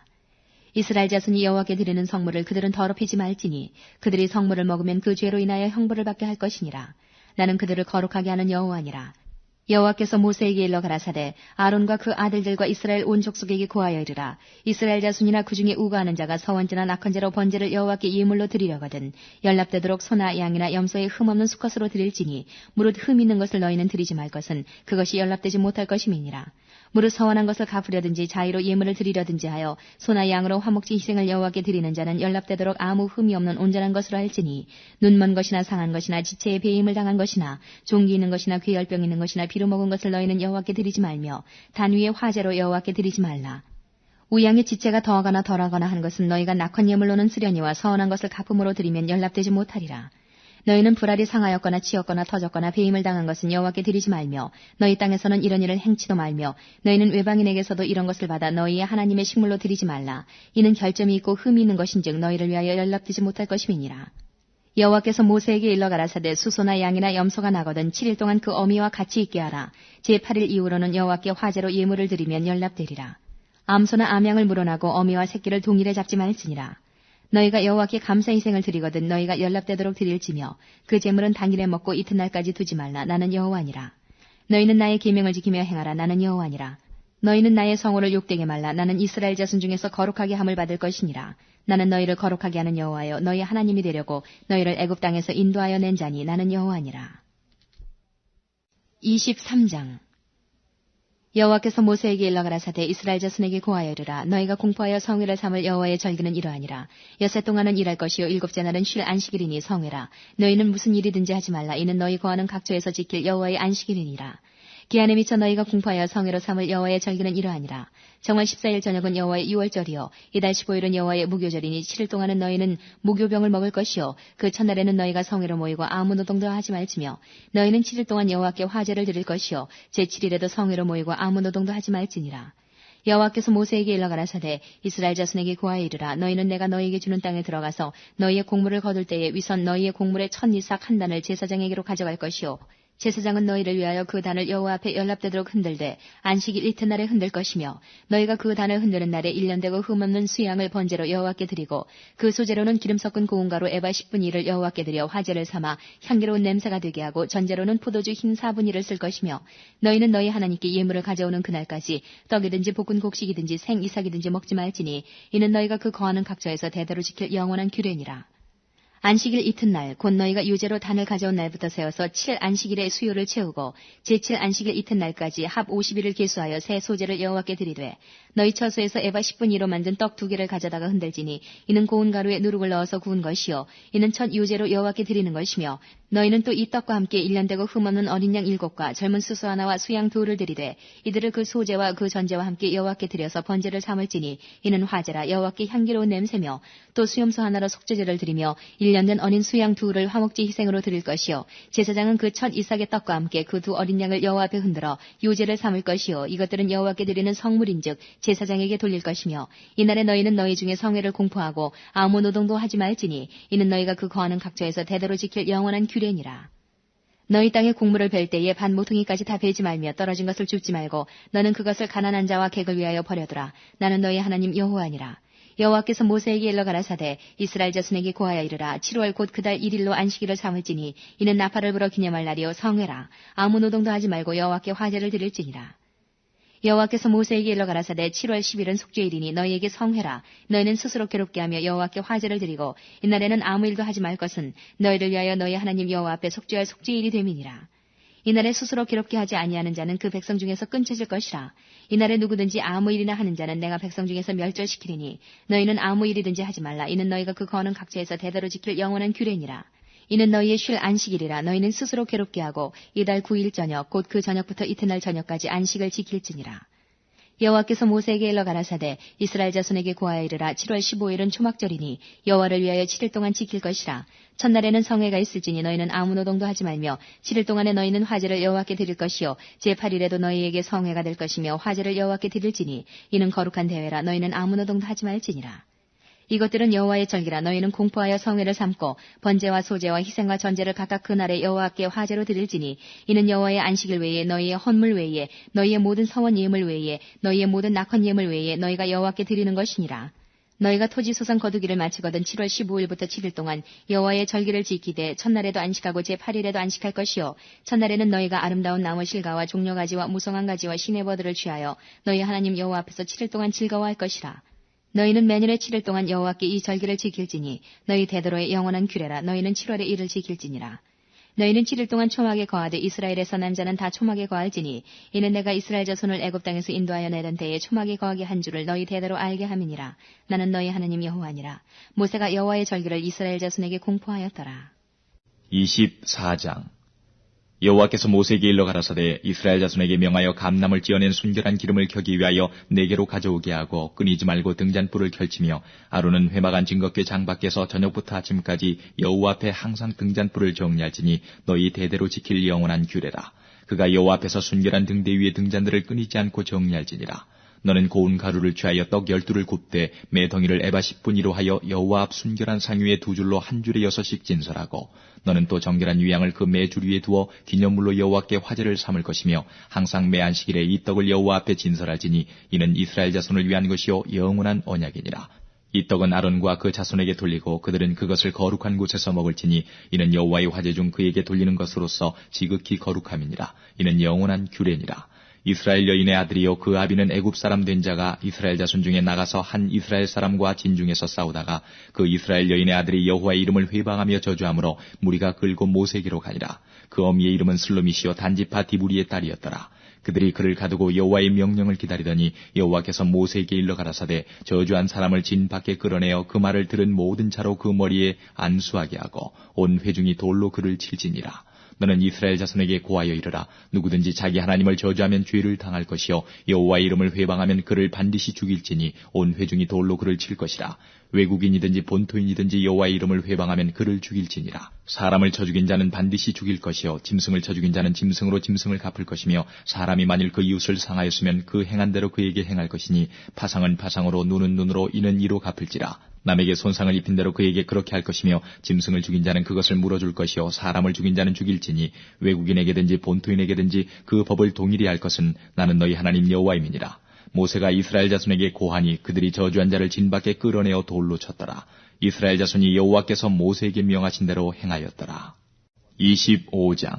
이스라엘 자손이 여호와께 드리는 성물을 그들은 더럽히지 말지니 그들이 성물을 먹으면 그 죄로 인하여 형벌을 받게 할 것이니라. 나는 그들을 거룩하게 하는 여호와니라. 여호와께서 모세에게 일러 가라사대 아론과 그 아들들과 이스라엘 온 족속에게 고하여 이르라. 이스라엘 자손이나 그 중에 우고하는 자가 서원제나 낙헌제로 번제를 여호와께 예물로 드리려거든 연락되도록 소나 양이나 염소의 흠없는 수컷으로 드릴지니 무릇 흠 있는 것을 너희는 드리지 말 것은 그것이 연락되지 못할 것임이니라. 무릇 서원한 것을 갚으려든지 자의로 예물을 드리려든지 하여 소나 양으로 화목제 희생을 여호와께 드리는 자는 연락되도록 아무 흠이 없는 온전한 것으로 할지니 눈먼 것이나 상한 것이나 지체에 배임을 당한 것이나 종기 있는 것이나 괴열병 있는 것이나 비루 먹은 것을 너희는 여호와께 드리지 말며 단 위에 화제로 여호와께 드리지 말라. 우양의 지체가 더하거나 덜하거나 한 것은 너희가 낙헌 예물로는 쓰려니와 서원한 것을 갚음으로 드리면 연락되지 못하리라. 너희는 불알이 상하였거나 치였거나 터졌거나 배임을 당한 것은 여호와께 드리지 말며 너희 땅에서는 이런 일을 행치도 말며 너희는 외방인에게서도 이런 것을 받아 너희의 하나님의 식물로 드리지 말라. 이는 결점이 있고 흠이 있는 것인즉 너희를 위하여 연락되지 못할 것임이니라. 여호와께서 모세에게 일러 가라사대 수소나 양이나 염소가 나거든 7일 동안 그 어미와 같이 있게 하라. 제8일 이후로는 여호와께 화제로 예물을 드리면 연락되리라. 암소나 암양을 물어나고 어미와 새끼를 동일에 잡지 말지니라. 너희가 여호와께 감사 희생을 드리거든 너희가 연락되도록 드릴지며 그 제물은 당일에 먹고 이튿날까지 두지 말라. 나는 여호와니라. 너희는 나의 계명을 지키며 행하라. 나는 여호와니라. 너희는 나의 성호를 욕되게 말라. 나는 이스라엘 자손 중에서 거룩하게 함을 받을 것이니라. 나는 너희를 거룩하게 하는 여호와여 너희 하나님이 되려고 너희를 애굽 땅에서 인도하여 낸 자니 나는 여호와니라. 23장 여호와께서 모세에게 일러 가라사대 이스라엘 자손에게 고하여 이르라. 너희가 공포하여 성회를 삼을 여호와의 절기는 이러하니라. 엿새 동안은 일할 것이요 일곱째 날은 쉴 안식일이니 성회라. 너희는 무슨 일이든지 하지 말라. 이는 너희 거하는 각처에서 지킬 여호와의 안식일이니라. 기한에 미쳐 너희가 공포하여 성회로 삼을 여호와의 절기는 이러하니라. 정월 14일 저녁은 여호와의 유월절이요 이달 15일은 여호와의 무교절이니 7일 동안은 너희는 무교병을 먹을 것이요 그 첫날에는 너희가 성회로 모이고 아무 노동도 하지 말지며 너희는 7일 동안 여호와께 화제를 드릴 것이요 제7일에도 성회로 모이고 아무 노동도 하지 말지니라. 여호와께서 모세에게 일러 가라사대 이스라엘 자손에게 고하여 이르라. 너희는 내가 너희에게 주는 땅에 들어가서 너희의 곡물을 거둘 때에 위선 너희의 곡물의 첫 이삭 한 단을 제사장에게로 가져갈 것이요 제사장은 너희를 위하여 그 단을 여호와 앞에 연락되도록 흔들되 안식일 이튿날에 흔들 것이며 너희가 그 단을 흔드는 날에 1년 되고 흠없는 수양을 번제로 여호와께 드리고 그 소재로는 기름 섞은 고운 가루 에바 10분의 1을 여호와께 드려 화제를 삼아 향기로운 냄새가 되게 하고 전제로는 포도주 흰 4분의 1을 쓸 것이며 너희는 너희 하나님께 예물을 가져오는 그날까지 떡이든지 볶은 곡식이든지 생 이삭이든지 먹지 말지니 이는 너희가 그 거하는 각처에서 대대로 지킬 영원한 규례니라. 안식일 이튿날 곧 너희가 유제로 단을 가져온 날부터 세워서 7 안식일의 수요를 채우고 제7 안식일 이튿날까지 합 50일을 계수하여 새 소재를 여호와께 드리되 너희 처소에서 에바 10분의 1로 만든 떡 2개를 가져다가 흔들지니 이는 고운 가루에 누룩을 넣어서 구운 것이요 이는 첫 유제로 여호와께 드리는 것이며 너희는 또 이 떡과 함께 1년 되고 흠없는 어린 양 7과 젊은 수소 하나와 수양 2를 드리되 이들을 그 소제와 그 전제와 함께 여호와께 드려서 번제를 삼을지니 이는 화제라 여호와께 향기로운 냄새며 또 수염소 하나로 속죄제를 드리며 1년 된 어린 수양 2를 화목제 희생으로 드릴 것이요 제사장은 그 첫 이삭의 떡과 함께 그 2 어린 양을 여호와 앞에 흔들어 유제를 삼을 것이요 이것들은 여호와께 드리는 성물인즉 제사장에게 돌릴 것이며 이날에 너희는 너희 중에 성회를 공포하고 아무 노동도 하지 말지니 이는 너희가 그 거하는 각처에서 대대로 지킬 영원한 규례니라. 너희 땅에 곡물을 벨 때에 반 모퉁이까지 다 베지 말며 떨어진 것을 줍지 말고 너는 그것을 가난한 자와 객을 위하여 버려두라. 나는 너희 하나님 여호와니라. 여호와께서 모세에게 일러 가라사대 이스라엘 자손에게 고하여 이르라. 7월 곧 그달 1일로 안식일을 삼을지니 이는 나팔을 불어 기념할 날이요 성회라. 아무 노동도 하지 말고 여호와께 화제를 드릴지니라. 여호와께서 모세에게 일러 가라사대 7월 10일은 속죄일이니 너희에게 성회라. 너희는 스스로 괴롭게 하며 여호와께 화제를 드리고 이날에는 아무 일도 하지 말 것은 너희를 위하여 너희 하나님 여호와 앞에 속죄할 속죄일이 됨이니라. 이날에 스스로 괴롭게 하지 아니하는 자는 그 백성 중에서 끊쳐질 것이라. 이날에 누구든지 아무 일이나 하는 자는 내가 백성 중에서 멸절시키리니 너희는 아무 일이든지 하지 말라. 이는 너희가 그 거하는 각처에서 대대로 지킬 영원한 규례니라. 이는 너희의 쉴 안식일이라. 너희는 스스로 괴롭게 하고 이달 9일 저녁 곧 그 저녁부터 이튿날 저녁까지 안식을 지킬지니라. 여호와께서 모세에게 일러 가라사대 이스라엘 자손에게 고하여 이르라. 7월 15일은 초막절이니 여호와를 위하여 7일 동안 지킬 것이라. 첫날에는 성회가 있을지니 너희는 아무 노동도 하지 말며 7일 동안에 너희는 화제를 여호와께 드릴 것이요 제8일에도 너희에게 성회가 될 것이며 화제를 여호와께 드릴지니 이는 거룩한 대회라. 너희는 아무 노동도 하지 말지니라. 이것들은 여호와의 절기라. 너희는 공포하여 성회를 삼고 번제와 소제와 희생과 전제를 각각 그날에 여호와께 화제로 드릴지니 이는 여호와의 안식일 외에 너희의 헌물 외에 너희의 모든 서원 예물 외에 너희의 모든 낙헌 예물 외에 너희가 여호와께 드리는 것이니라. 너희가 토지 소산 거두기를 마치거든 7월 15일부터 7일 동안 여호와의 절기를 지키되 첫날에도 안식하고 제8일에도 안식할 것이요 첫날에는 너희가 아름다운 나무 실과와 종려가지와 무성한 가지와 시내버들을 취하여 너희 하나님 여호와 앞에서 7일 동안 즐거워할 것이라. 너희는 매년의 7일 동안 여호와께 이 절기를 지킬지니 너희 대대로의 영원한 규례라. 너희는 7월에 이를 지킬지니라. 너희는 7일 동안 초막에 거하되 이스라엘에서 난 자는 다 초막에 거할지니 이는 내가 이스라엘 자손을 애굽 땅에서 인도하여 내던 때에 초막에 거하게 한 줄을 너희 대대로 알게 함이니라. 나는 너희 하나님 여호와니라. 모세가 여호와의 절기를 이스라엘 자손에게 공포하였더라. 24장 여호와께서 모세에게 일러 가라사대 이스라엘 자손에게 명하여 감람을 찌어낸 순결한 기름을 켜기 위하여 네개로 가져오게 하고 끊이지 말고 등잔불을 펼치며 아론은 회막안 증거궤 장 밖에서 저녁부터 아침까지 여호와 앞에 항상 등잔불을 정리할지니 너희 대대로 지킬 영원한 규례라. 그가 여호와 앞에서 순결한 등대 위에 등잔들을 끊이지 않고 정리할지니라. 너는 고운 가루를 취하여 떡 12를 굽되 매 덩이를 에바 10분위로 하여 여호와 앞 순결한 상 위에 2줄로 한 줄에 6씩 진설하고 너는 또 정결한 유양을 그 매 줄 위에 두어 기념물로 여호와께 화제를 삼을 것이며 항상 매 안식일에 이 떡을 여호와 앞에 진설할지니 이는 이스라엘 자손을 위한 것이요 영원한 언약이니라. 이 떡은 아론과 그 자손에게 돌리고 그들은 그것을 거룩한 곳에서 먹을지니 이는 여호와의 화제 중 그에게 돌리는 것으로서 지극히 거룩함이니라. 이는 영원한 규례니라. 이스라엘 여인의 아들이요 그 아비는 애굽 사람 된 자가 이스라엘 자손 중에 나가서 한 이스라엘 사람과 진중에서 싸우다가 그 이스라엘 여인의 아들이 여호와의 이름을 회방하며 저주하므로 무리가 끌고 모세에게로 가니라. 그 어미의 이름은 슬로미시요 단지파 디브리의 딸이었더라. 그들이 그를 가두고 여호와의 명령을 기다리더니 여호와께서 모세에게 일러 가라사대 저주한 사람을 진 밖에 끌어내어 그 말을 들은 모든 자로 그 머리에 안수하게 하고 온 회중이 돌로 그를 칠지니라. 너는 이스라엘 자손에게 고하여 이르라. 누구든지 자기 하나님을 저주하면 죄를 당할 것이요 여호와의 이름을 회방하면 그를 반드시 죽일지니 온 회중이 돌로 그를 칠 것이라. 외국인이든지 본토인이든지 여호와의 이름을 회방하면 그를 죽일지니라. 사람을 쳐 죽인 자는 반드시 죽일 것이요 짐승을 쳐 죽인 자는 짐승으로 짐승을 갚을 것이며 사람이 만일 그 이웃을 상하였으면 그 행한 대로 그에게 행할 것이니 파상은 파상으로 눈은 눈으로 이는 이로 갚을지라. 남에게 손상을 입힌 대로 그에게 그렇게 할 것이며 짐승을 죽인 자는 그것을 물어줄 것이요 사람을 죽인 자는 죽일지니 외국인에게든지 본토인에게든지 그 법을 동일히 할 것은 나는 너희 하나님 여호와임이니라. 모세가 이스라엘 자손에게 고하니 그들이 저주한 자를 진 밖에 끌어내어 돌로 쳤더라. 이스라엘 자손이 여호와께서 모세에게 명하신 대로 행하였더라. 25장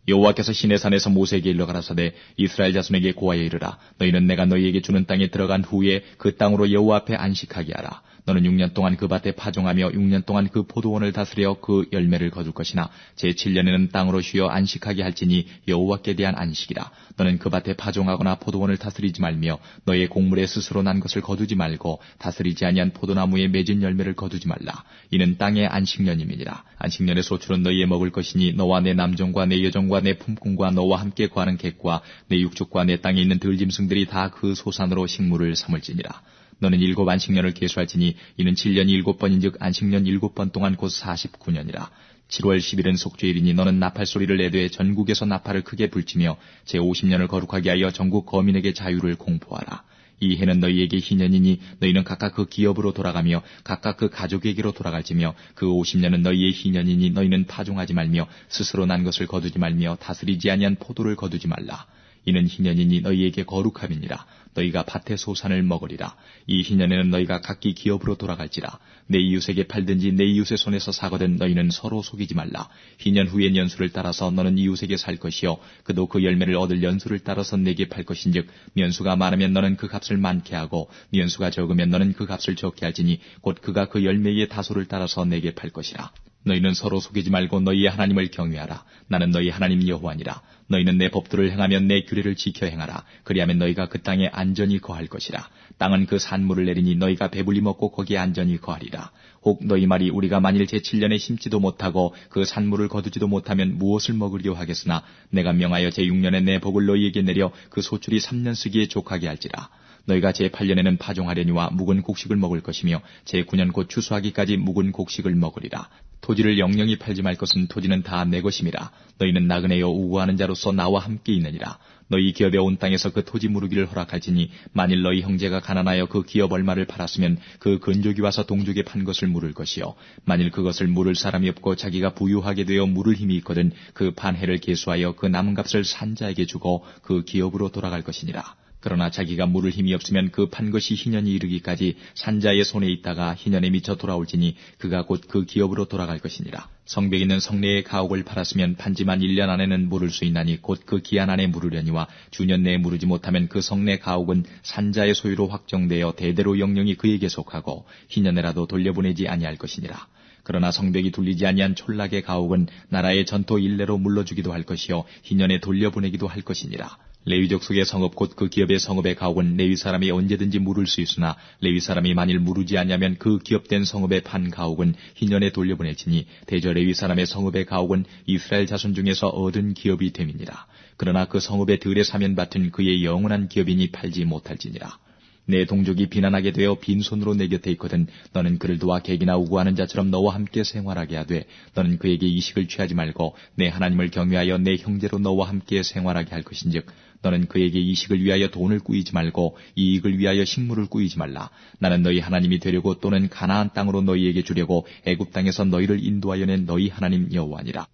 여호와께서 시내산에서 모세에게 일러 가라사대 이스라엘 자손에게 고하여 이르라. 너희는 내가 너희에게 주는 땅에 들어간 후에 그 땅으로 여호와 앞에 안식하게 하라. 너는 6년 동안 그 밭에 파종하며 6년 동안 그 포도원을 다스려 그 열매를 거둘 것이나 제7년에는 땅으로 쉬어 안식하게 할지니 여호와께 대한 안식이라. 너는 그 밭에 파종하거나 포도원을 다스리지 말며 너의 곡물에 스스로 난 것을 거두지 말고 다스리지 아니한 포도나무에 맺은 열매를 거두지 말라. 이는 땅의 안식년임이니라. 안식년의 소출은 너희의 먹을 것이니 너와 내 남종과 내 여종과 내 품꾼과 너와 함께 거하는 객과 내 육축과 내 땅에 있는 들짐승들이 다 그 소산으로 식물을 삼을지니라. 너는 7 안식년을 계수할지니 이는 7년이 7번인즉 안식년 7번 동안 곧 49년이라. 7월 10일은 속죄일이니 너는 나팔 소리를 내되 전국에서 나팔을 크게 불치며 제50년을 거룩하게 하여 전국 거민에게 자유를 공포하라. 이 해는 너희에게 희년이니 너희는 각각 그 기업으로 돌아가며 각각 그 가족에게로 돌아갈지며 그 50년은 너희의 희년이니 너희는 파종하지 말며 스스로 난 것을 거두지 말며 다스리지 아니한 포도를 거두지 말라. 이는 희년이니 너희에게 거룩함이니라. 너희가 밭의 소산을 먹으리라. 이 희년에는 너희가 각기 기업으로 돌아갈지라. 내 이웃에게 팔든지 내 이웃의 손에서 사거든 너희는 서로 속이지 말라. 희년 후의 연수를 따라서 너는 이웃에게 살 것이요 그도 그 열매를 얻을 연수를 따라서 내게 팔 것인즉 면수가 많으면 너는 그 값을 많게 하고 면수가 적으면 너는 그 값을 적게 할지니 곧 그가 그 열매의 다소를 따라서 내게 팔 것이라. 너희는 서로 속이지 말고 너희의 하나님을 경외하라. 나는 너희 하나님 여호와니라. 너희는 내 법도를 행하며 내 규례를 지켜 행하라. 그리하면 너희가 그 땅에 안전히 거할 것이라. 땅은 그 산물을 내리니 너희가 배불리 먹고 거기에 안전히 거하리라. 혹 너희 말이 우리가 만일 제7년에 심지도 못하고 그 산물을 거두지도 못하면 무엇을 먹으려 하겠으나 내가 명하여 제6년에 내 복을 너희에게 내려 그 소출이 3년 쓰기에 족하게 할지라. 너희가 제8년에는 파종하려니와 묵은 곡식을 먹을 것이며 제9년 곧 추수하기까지 묵은 곡식을 먹으리라. 토지를 영영히 팔지 말 것은 토지는 다 내 것임이라. 너희는 나그네여 우고하는 자로서 나와 함께 있느니라. 너희 기업에 온 땅에서 그 토지 무르기를 허락할지니 만일 너희 형제가 가난하여 그 기업 얼마를 팔았으면 그 근족이 와서 동족에 판 것을 물을 것이요 만일 그것을 물을 사람이 없고 자기가 부유하게 되어 물을 힘이 있거든 그 판해를 계수하여 그 남은 값을 산자에게 주고 그 기업으로 돌아갈 것이니라. 그러나 자기가 물을 힘이 없으면 그 판 것이 희년이 이르기까지 산자의 손에 있다가 희년에 미쳐 돌아올지니 그가 곧 그 기업으로 돌아갈 것이니라. 성벽 있는 성내의 가옥을 팔았으면 판지만 1년 안에는 물을 수 있나니 곧 그 기한 안에 물으려니와 주년 내에 물으지 못하면 그 성내 가옥은 산자의 소유로 확정되어 대대로 영영이 그에게 속하고 희년에라도 돌려보내지 아니할 것이니라. 그러나 성벽이 둘리지 아니한 촌락의 가옥은 나라의 전토 일례로 물러주기도 할 것이요 희년에 돌려보내기도 할 것이니라. 레위족 속의 성읍 곧 그 기업의 성읍의 가옥은 레위 사람이 언제든지 물을 수 있으나 레위 사람이 만일 물으지 아니하면 그 기업된 성읍의 판 가옥은 희년에 돌려보낼지니 대저 레위 사람의 성읍의 가옥은 이스라엘 자손 중에서 얻은 기업이 됨이니라. 그러나 그 성읍의 들에 사면 밭은 그의 영원한 기업이니 팔지 못할지니라. 내 동족이 비난하게 되어 빈손으로 내 곁에 있거든 너는 그를 도와 객이나 우고하는 자처럼 너와 함께 생활하게 하되 너는 그에게 이식을 취하지 말고 내 하나님을 경외하여 내 형제로 너와 함께 생활하게 할 것인즉 너는 그에게 이식을 위하여 돈을 꾸이지 말고 이익을 위하여 식물을 꾸이지 말라. 나는 너희 하나님이 되려고 또는 가나안 땅으로 너희에게 주려고 애굽 땅에서 너희를 인도하여 낸 너희 하나님 여호와니라.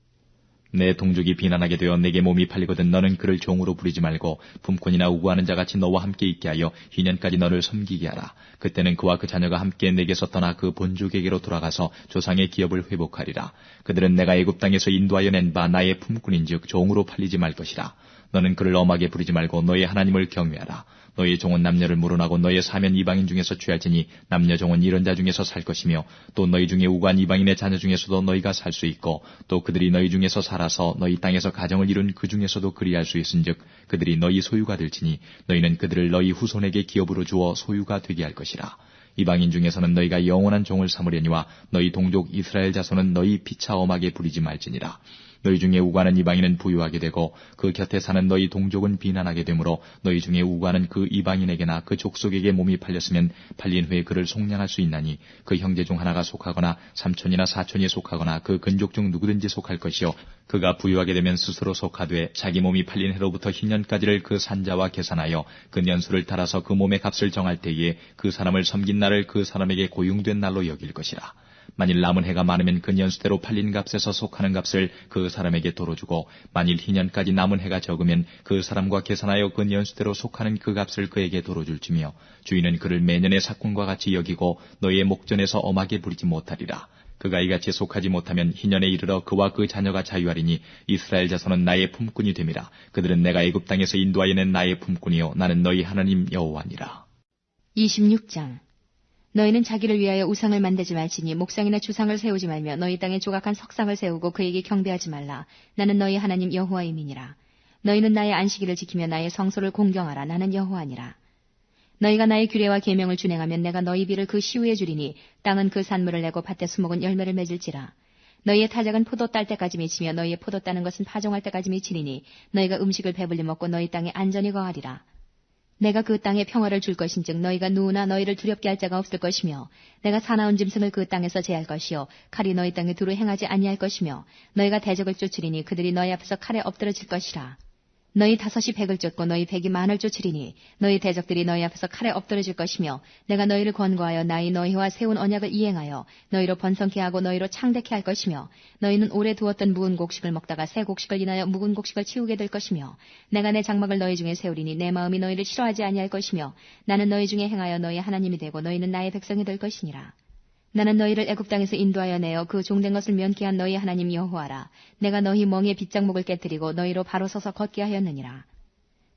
내 동족이 비난하게 되어 내게 몸이 팔리거든 너는 그를 종으로 부리지 말고 품꾼이나 우고하는 자같이 너와 함께 있게 하여 희년까지 너를 섬기게 하라. 그때는 그와 그 자녀가 함께 내게서 떠나 그 본족에게로 돌아가서 조상의 기업을 회복하리라. 그들은 내가 애굽 땅에서 인도하여 낸 바 나의 품꾼인즉 종으로 팔리지 말 것이라. 너는 그를 엄하게 부리지 말고 너의 하나님을 경외하라. 너의 종은 남녀를 물어나고 너의 사면 이방인 중에서 취할지니 남녀 종은 이런 자 중에서 살 것이며 또 너희 중에 우고한 이방인의 자녀 중에서도 너희가 살 수 있고 또 그들이 너희 중에서 살아서 너희 땅에서 가정을 이룬 그 중에서도 그리할 수 있은즉 그들이 너희 소유가 될지니 너희는 그들을 너희 후손에게 기업으로 주어 소유가 되게 할 것이라. 이방인 중에서는 너희가 영원한 종을 삼으려니와 너희 동족 이스라엘 자손은 너희 피차 엄하게 부리지 말지니라. 너희 중에 우고하는 이방인은 부유하게 되고 그 곁에 사는 너희 동족은 비난하게 되므로 너희 중에 우고하는 그 이방인에게나 그 족속에게 몸이 팔렸으면 팔린 후에 그를 속량할 수 있나니 그 형제 중 하나가 속하거나 삼촌이나 사촌이 속하거나 그 근족 중 누구든지 속할 것이요 그가 부유하게 되면 스스로 속하되 자기 몸이 팔린 해로부터 희년까지를 그 산자와 계산하여 그 년수를 따라서 그 몸의 값을 정할 때에 그 사람을 섬긴 날을 그 사람에게 고용된 날로 여길 것이라. 만일 남은 해가 많으면 그 년수대로 팔린 값에서 속하는 값을 그 사람에게 도로 주고 만일 희년까지 남은 해가 적으면 그 사람과 계산하여 그 년수대로 속하는 그 값을 그에게 도로 줄지며 주인은 그를 매년의 삭군과 같이 여기고 너희의 목전에서 엄하게 부리지 못하리라. 그가 이같이 속하지 못하면 희년에 이르러 그와 그 자녀가 자유하리니 이스라엘 자손은 나의 품꾼이 됨이라. 그들은 내가 애굽 땅에서 인도하여 낸 나의 품꾼이요 나는 너희 하나님 여호와니라. 26장 너희는 자기를 위하여 우상을 만들지 말지니 목상이나 주상을 세우지 말며 너희 땅에 조각한 석상을 세우고 그에게 경배하지 말라. 나는 너희 하나님 여호와임이니라. 너희는 나의 안식일을 지키며 나의 성소를 공경하라. 나는 여호와니라. 너희가 나의 규례와 계명을 준행하면 내가 너희 비를 그 시후에 주리니 땅은 그 산물을 내고 밭에 수목은 열매를 맺을지라. 너희의 타작은 포도 딸 때까지 미치며 너희의 포도 따는 것은 파종할 때까지 미치리니 너희가 음식을 배불리 먹고 너희 땅에 안전히 거하리라. 내가 그 땅에 평화를 줄 것인즉 너희가 누우나 너희를 두렵게 할 자가 없을 것이며 내가 사나운 짐승을 그 땅에서 제할 것이요 칼이 너희 땅에 두루 행하지 아니할 것이며 너희가 대적을 쫓으리니 그들이 너희 앞에서 칼에 엎드러질 것이라. 너희 5이 100을 쫓고 너희 100이 10,000을 쫓으리니 너희 대적들이 너희 앞에서 칼에 엎드러질 것이며 내가 너희를 권고하여 나의 너희와 세운 언약을 이행하여 너희로 번성케 하고 너희로 창대케 할 것이며 너희는 오래 두었던 묵은 곡식을 먹다가 새 곡식을 인하여 묵은 곡식을 치우게 될 것이며 내가 내 장막을 너희 중에 세우리니 내 마음이 너희를 싫어하지 아니할 것이며 나는 너희 중에 행하여 너희 하나님이 되고 너희는 나의 백성이 될 것이니라. 나는 너희를 애굽 땅에서 인도하여 내어 그 종된 것을 면케 한 너희 하나님 여호와라. 내가 너희 멍에 빗장목을 깨뜨리고 너희로 바로 서서 걷게 하였느니라.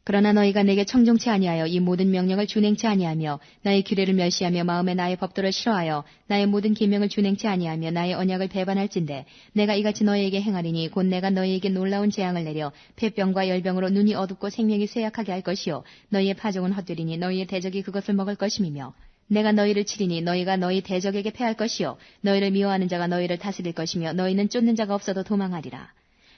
그러나 너희가 내게 청종치 아니하여 이 모든 명령을 준행치 아니하며 나의 규례를 멸시하며 마음에 나의 법도를 싫어하여 나의 모든 계명을 준행치 아니하며 나의 언약을 배반할진대 내가 이같이 너희에게 행하리니 곧 내가 너희에게 놀라운 재앙을 내려 폐병과 열병으로 눈이 어둡고 생명이 쇠약하게 할 것이요 너희의 파종은 헛되리니 너희의 대적이 그것을 먹을 것임이며 내가 너희를 치리니 너희가 너희 대적에게 패할 것이요 너희를 미워하는 자가 너희를 다스릴 것이며 너희는 쫓는 자가 없어도 도망하리라.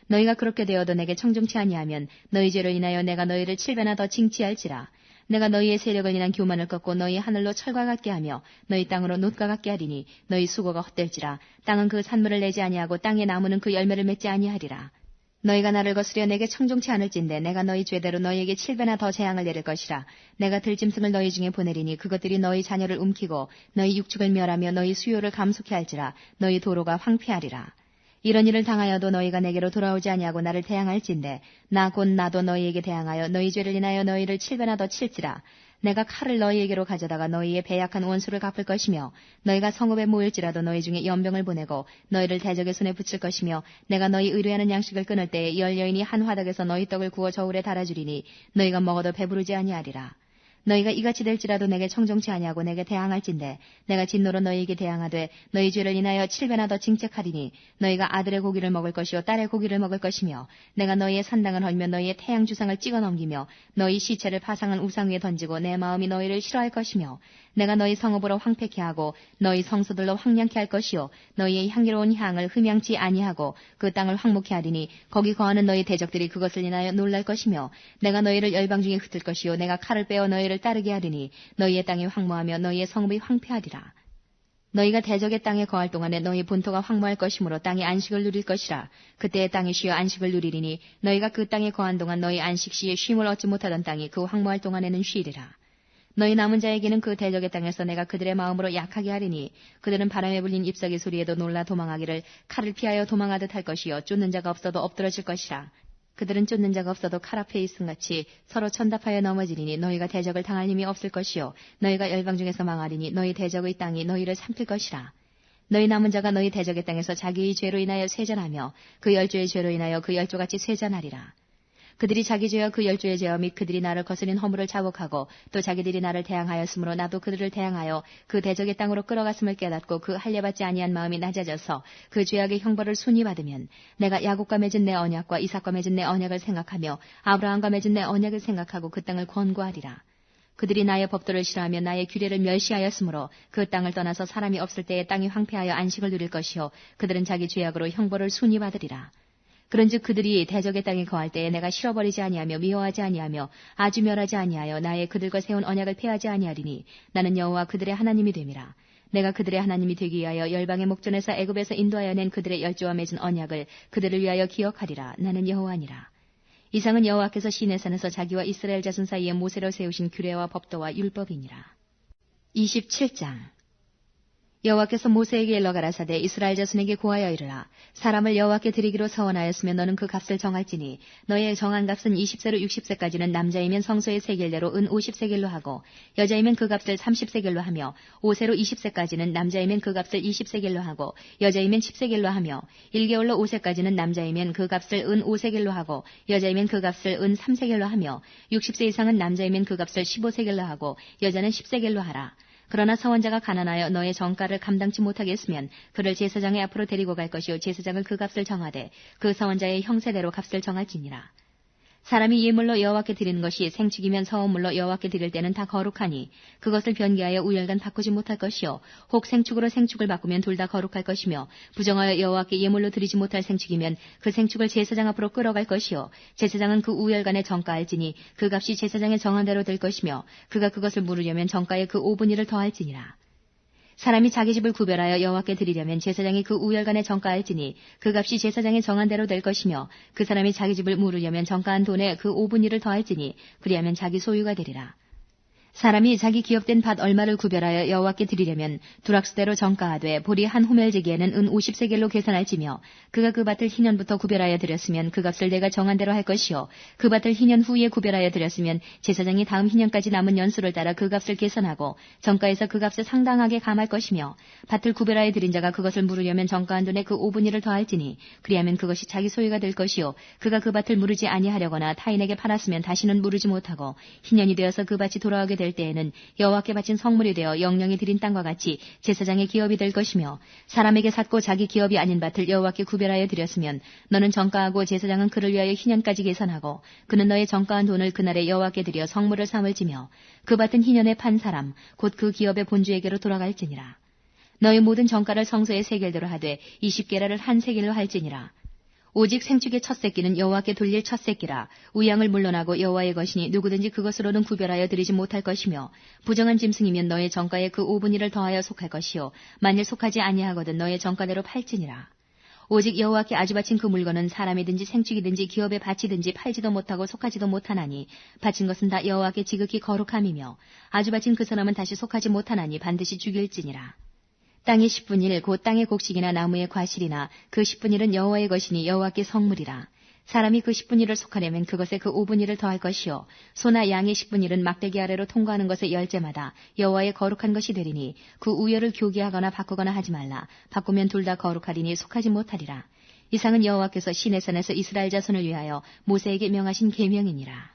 너희가 그렇게 되어도 내게 청종치 아니하면 너희 죄로 인하여 내가 너희를 7배나 더 징치할지라. 내가 너희의 세력을 인한 교만을 꺾고 너희 하늘로 철과 같게 하며 너희 땅으로 놋과 같게 하리니 너희 수고가 헛될지라. 땅은 그 산물을 내지 아니하고 땅의 나무는 그 열매를 맺지 아니하리라. 너희가 나를 거스려 내게 청종치 않을진대 내가 너희 죄대로 너희에게 7배나 더 재앙을 내릴 것이라. 내가 들짐승을 너희 중에 보내리니 그것들이 너희 자녀를 움키고 너희 육축을 멸하며 너희 수요를 감속케 할지라. 너희 도로가 황폐하리라. 이런 일을 당하여도 너희가 내게로 돌아오지 아니하고 나를 대항할진대 나 곧 나도 너희에게 대항하여 너희 죄를 인하여 너희를 7배나 더 칠지라. 내가 칼을 너희에게로 가져다가 너희의 배약한 원수를 갚을 것이며 너희가 성읍에 모일지라도 너희 중에 연병을 보내고 너희를 대적의 손에 붙일 것이며 내가 너희 의뢰하는 양식을 끊을 때에 열 여인이 한 화덕에서 너희 떡을 구워 저울에 달아주리니 너희가 먹어도 배부르지 아니하리라. 너희가 이같이 될지라도 내게 청종치 아니하고 내게 대항할진대 내가 진노로 너희에게 대항하되 너희 죄를 인하여 7배나 더 징책하리니 너희가 아들의 고기를 먹을 것이요 딸의 고기를 먹을 것이며 내가 너희의 산당을 헐며 너희의 태양 주상을 찍어 넘기며 너희 시체를 파상한 우상 위에 던지고 내 마음이 너희를 싫어할 것이며 내가 너희 성읍으로 황폐케 하고 너희 성소들로 황량케 할 것이요 너희의 향기로운 향을 흠양치 아니하고 그 땅을 황무케 하리니 거기 거하는 너희 대적들이 그것을 인하여 놀랄 것이며 내가 너희를 열방 중에 흩을 것이요 내가 칼을 빼어 너희를 따르게 하리니 너희의 땅이 황무하며 너희의 성읍이 황폐하리라. 너희가 대적의 땅에 거할 동안에 너희 본토가 황무할 것이므로 땅이 안식을 누릴 것이라. 그때의 땅이 쉬어 안식을 누리리니 너희가 그 땅에 거한 동안 너희 안식 시에 쉼을 얻지 못하던 땅이 그 황무할 동안에는 쉬리라. 너희 남은 자에게는 그 대적의 땅에서 내가 그들의 마음으로 약하게 하리니 그들은 바람에 불린 잎사귀 소리에도 놀라 도망하기를 칼을 피하여 도망하듯 할 것이요 쫓는 자가 없어도 엎드러질 것이라. 그들은 쫓는 자가 없어도 칼 앞에 있음같이 서로 천답하여 넘어지리니 너희가 대적을 당할 힘이 없을 것이요 너희가 열방 중에서 망하리니 너희 대적의 땅이 너희를 삼킬 것이라. 너희 남은 자가 너희 대적의 땅에서 자기의 죄로 인하여 쇠잔하며 그 열조의 죄로 인하여 그 열조같이 쇠잔하리라. 그들이 자기 죄와 그 열조의 죄와 및 그들이 나를 거스린 허물을 자복하고 또 자기들이 나를 대항하였으므로 나도 그들을 대항하여 그 대적의 땅으로 끌어갔음을 깨닫고 그 할례받지 아니한 마음이 낮아져서 그 죄악의 형벌을 순히 받으면 내가 야곱과 맺은 내 언약과 이삭과 맺은 내 언약을 생각하며 아브라함과 맺은 내 언약을 생각하고 그 땅을 권고하리라. 그들이 나의 법도를 싫어하며 나의 규례를 멸시하였으므로 그 땅을 떠나서 사람이 없을 때에 땅이 황폐하여 안식을 누릴 것이요 그들은 자기 죄악으로 형벌을 순히 받으리라. 그런즉 그들이 대적의 땅에 거할 때에 내가 실어버리지 아니하며 미워하지 아니하며 아주 멸하지 아니하여 나의 그들과 세운 언약을 폐하지 아니하리니 나는 여호와 그들의 하나님이 됨이라. 내가 그들의 하나님이 되기 위하여 열방의 목전에서 애굽에서 인도하여 낸 그들의 열조와 맺은 언약을 그들을 위하여 기억하리라. 나는 여호와니라. 이상은 여호와께서 시내산에서 자기와 이스라엘 자손 사이에 모세로 세우신 규례와 법도와 율법이니라. 27장. 여호와께서 모세에게 일러 가라사대 이스라엘 자손에게 고하여 이르라. 사람을 여호와께 드리기로 서원하였으면 너는 그 값을 정할지니 너의 정한 값은 20세로 60세까지는 남자이면 성소의 세겔대로 은 50세겔로 하고 여자이면 그 값을 30세겔로 하며 5세로 20세까지는 남자이면 그 값을 20세겔로 하고 여자이면 10세겔로 하며 1개월로 5세까지는 남자이면 그 값을 은 5세겔로 하고 여자이면 그 값을 은 3세겔로 하며 60세 이상은 남자이면 그 값을 15세겔로 하고 여자는 10세겔로 하라. 그러나 서원자가 가난하여 너의 정가를 감당치 못하겠으면 그를 제사장의 앞으로 데리고 갈 것이요 제사장은 그 값을 정하되 그 서원자의 형세대로 값을 정할지니라. 사람이 예물로 여호와께 드리는 것이 생축이면 서원물로 여호와께 드릴 때는 다 거룩하니 그것을 변개하여 우열간 바꾸지 못할 것이요 혹 생축으로 생축을 바꾸면 둘 다 거룩할 것이며 부정하여 여호와께 예물로 드리지 못할 생축이면 그 생축을 제사장 앞으로 끌어갈 것이요 제사장은 그 우열간에 정가할지니 그 값이 제사장의 정한 대로 될 것이며 그가 그것을 물으려면 정가에 그 5분의 1을 더할지니라. 사람이 자기 집을 구별하여 여호와께 드리려면 제사장이 그 우열간에 정가할지니 그 값이 제사장의 정한 대로 될 것이며 그 사람이 자기 집을 물으려면 정가한 돈에 그 5분의 1을 더할지니 그리하면 자기 소유가 되리라. 사람이 자기 기업된 밭 얼마를 구별하여 여호와께 드리려면 두락수대로 정가하되 보리 한 호멜제기에는 은 50세겔로 계산할지며 그가 그 밭을 희년부터 구별하여 드렸으면 그 값을 내가 정한 대로 할 것이요 그 밭을 희년 후에 구별하여 드렸으면 제사장이 다음 희년까지 남은 연수를 따라 그 값을 계산하고 정가에서 그 값을 상당하게 감할 것이며 밭을 구별하여 드린 자가 그것을 물으려면 정가한 돈에 그 5분의 1을 더할지니 그리하면 그것이 자기 소유가 될 것이요 그가 그 밭을 물으지 아니하려거나 타인에게 팔았으면 다시는 물으지 못하고 희년이 되어서 그 밭이 돌아오게 될 때에는 여호와께 바친 성물이 되어 영영이 드린 땅과 같이 제사장의 기업이 될 것이며 사람에게 샀고 자기 기업이 아닌 밭을 여호와께 구별하여 드렸으면 너는 정가하고 제사장은 그를 위하여 희년까지 계산하고 그는 너의 정가한 돈을 그날에 여호와께 드려 성물을 삼을지며 그 밭은 희년에 판 사람 곧 그 기업의 본주에게로 돌아갈지니라. 너의 모든 정가를 성소의 세겔대로 하되 20게라를 한 세겔로 할지니라. 오직 생축의 첫 새끼는 여호와께 돌릴 첫 새끼라. 우양을 물러나고 여호와의 것이니 누구든지 그것으로는 구별하여 드리지 못할 것이며 부정한 짐승이면 너의 정가에 그 5분의 1을 더하여 속할 것이요 만일 속하지 아니하거든 너의 정가대로 팔지니라. 오직 여호와께 아주 바친 그 물건은 사람이든지 생축이든지 기업에 바치든지 팔지도 못하고 속하지도 못하나니 바친 것은 다 여호와께 지극히 거룩함이며 아주 바친 그 사람은 다시 속하지 못하나니 반드시 죽일지니라. 땅의 10분의 1 곧 땅의 곡식이나 나무의 과실이나 그 10분의 1은 여호와의 것이니 여호와께 성물이라. 사람이 그 10분의 1을 속하려면 그것에 그 5분의 1을 더할 것이요 소나 양의 10분의 1은 막대기 아래로 통과하는 것의 열째마다 여호와의 거룩한 것이 되리니 그 우열을 교개하거나 바꾸거나 하지 말라. 바꾸면 둘 다 거룩하리니 속하지 못하리라. 이상은 여호와께서 시내산에서 이스라엘 자손을 위하여 모세에게 명하신 계명이니라.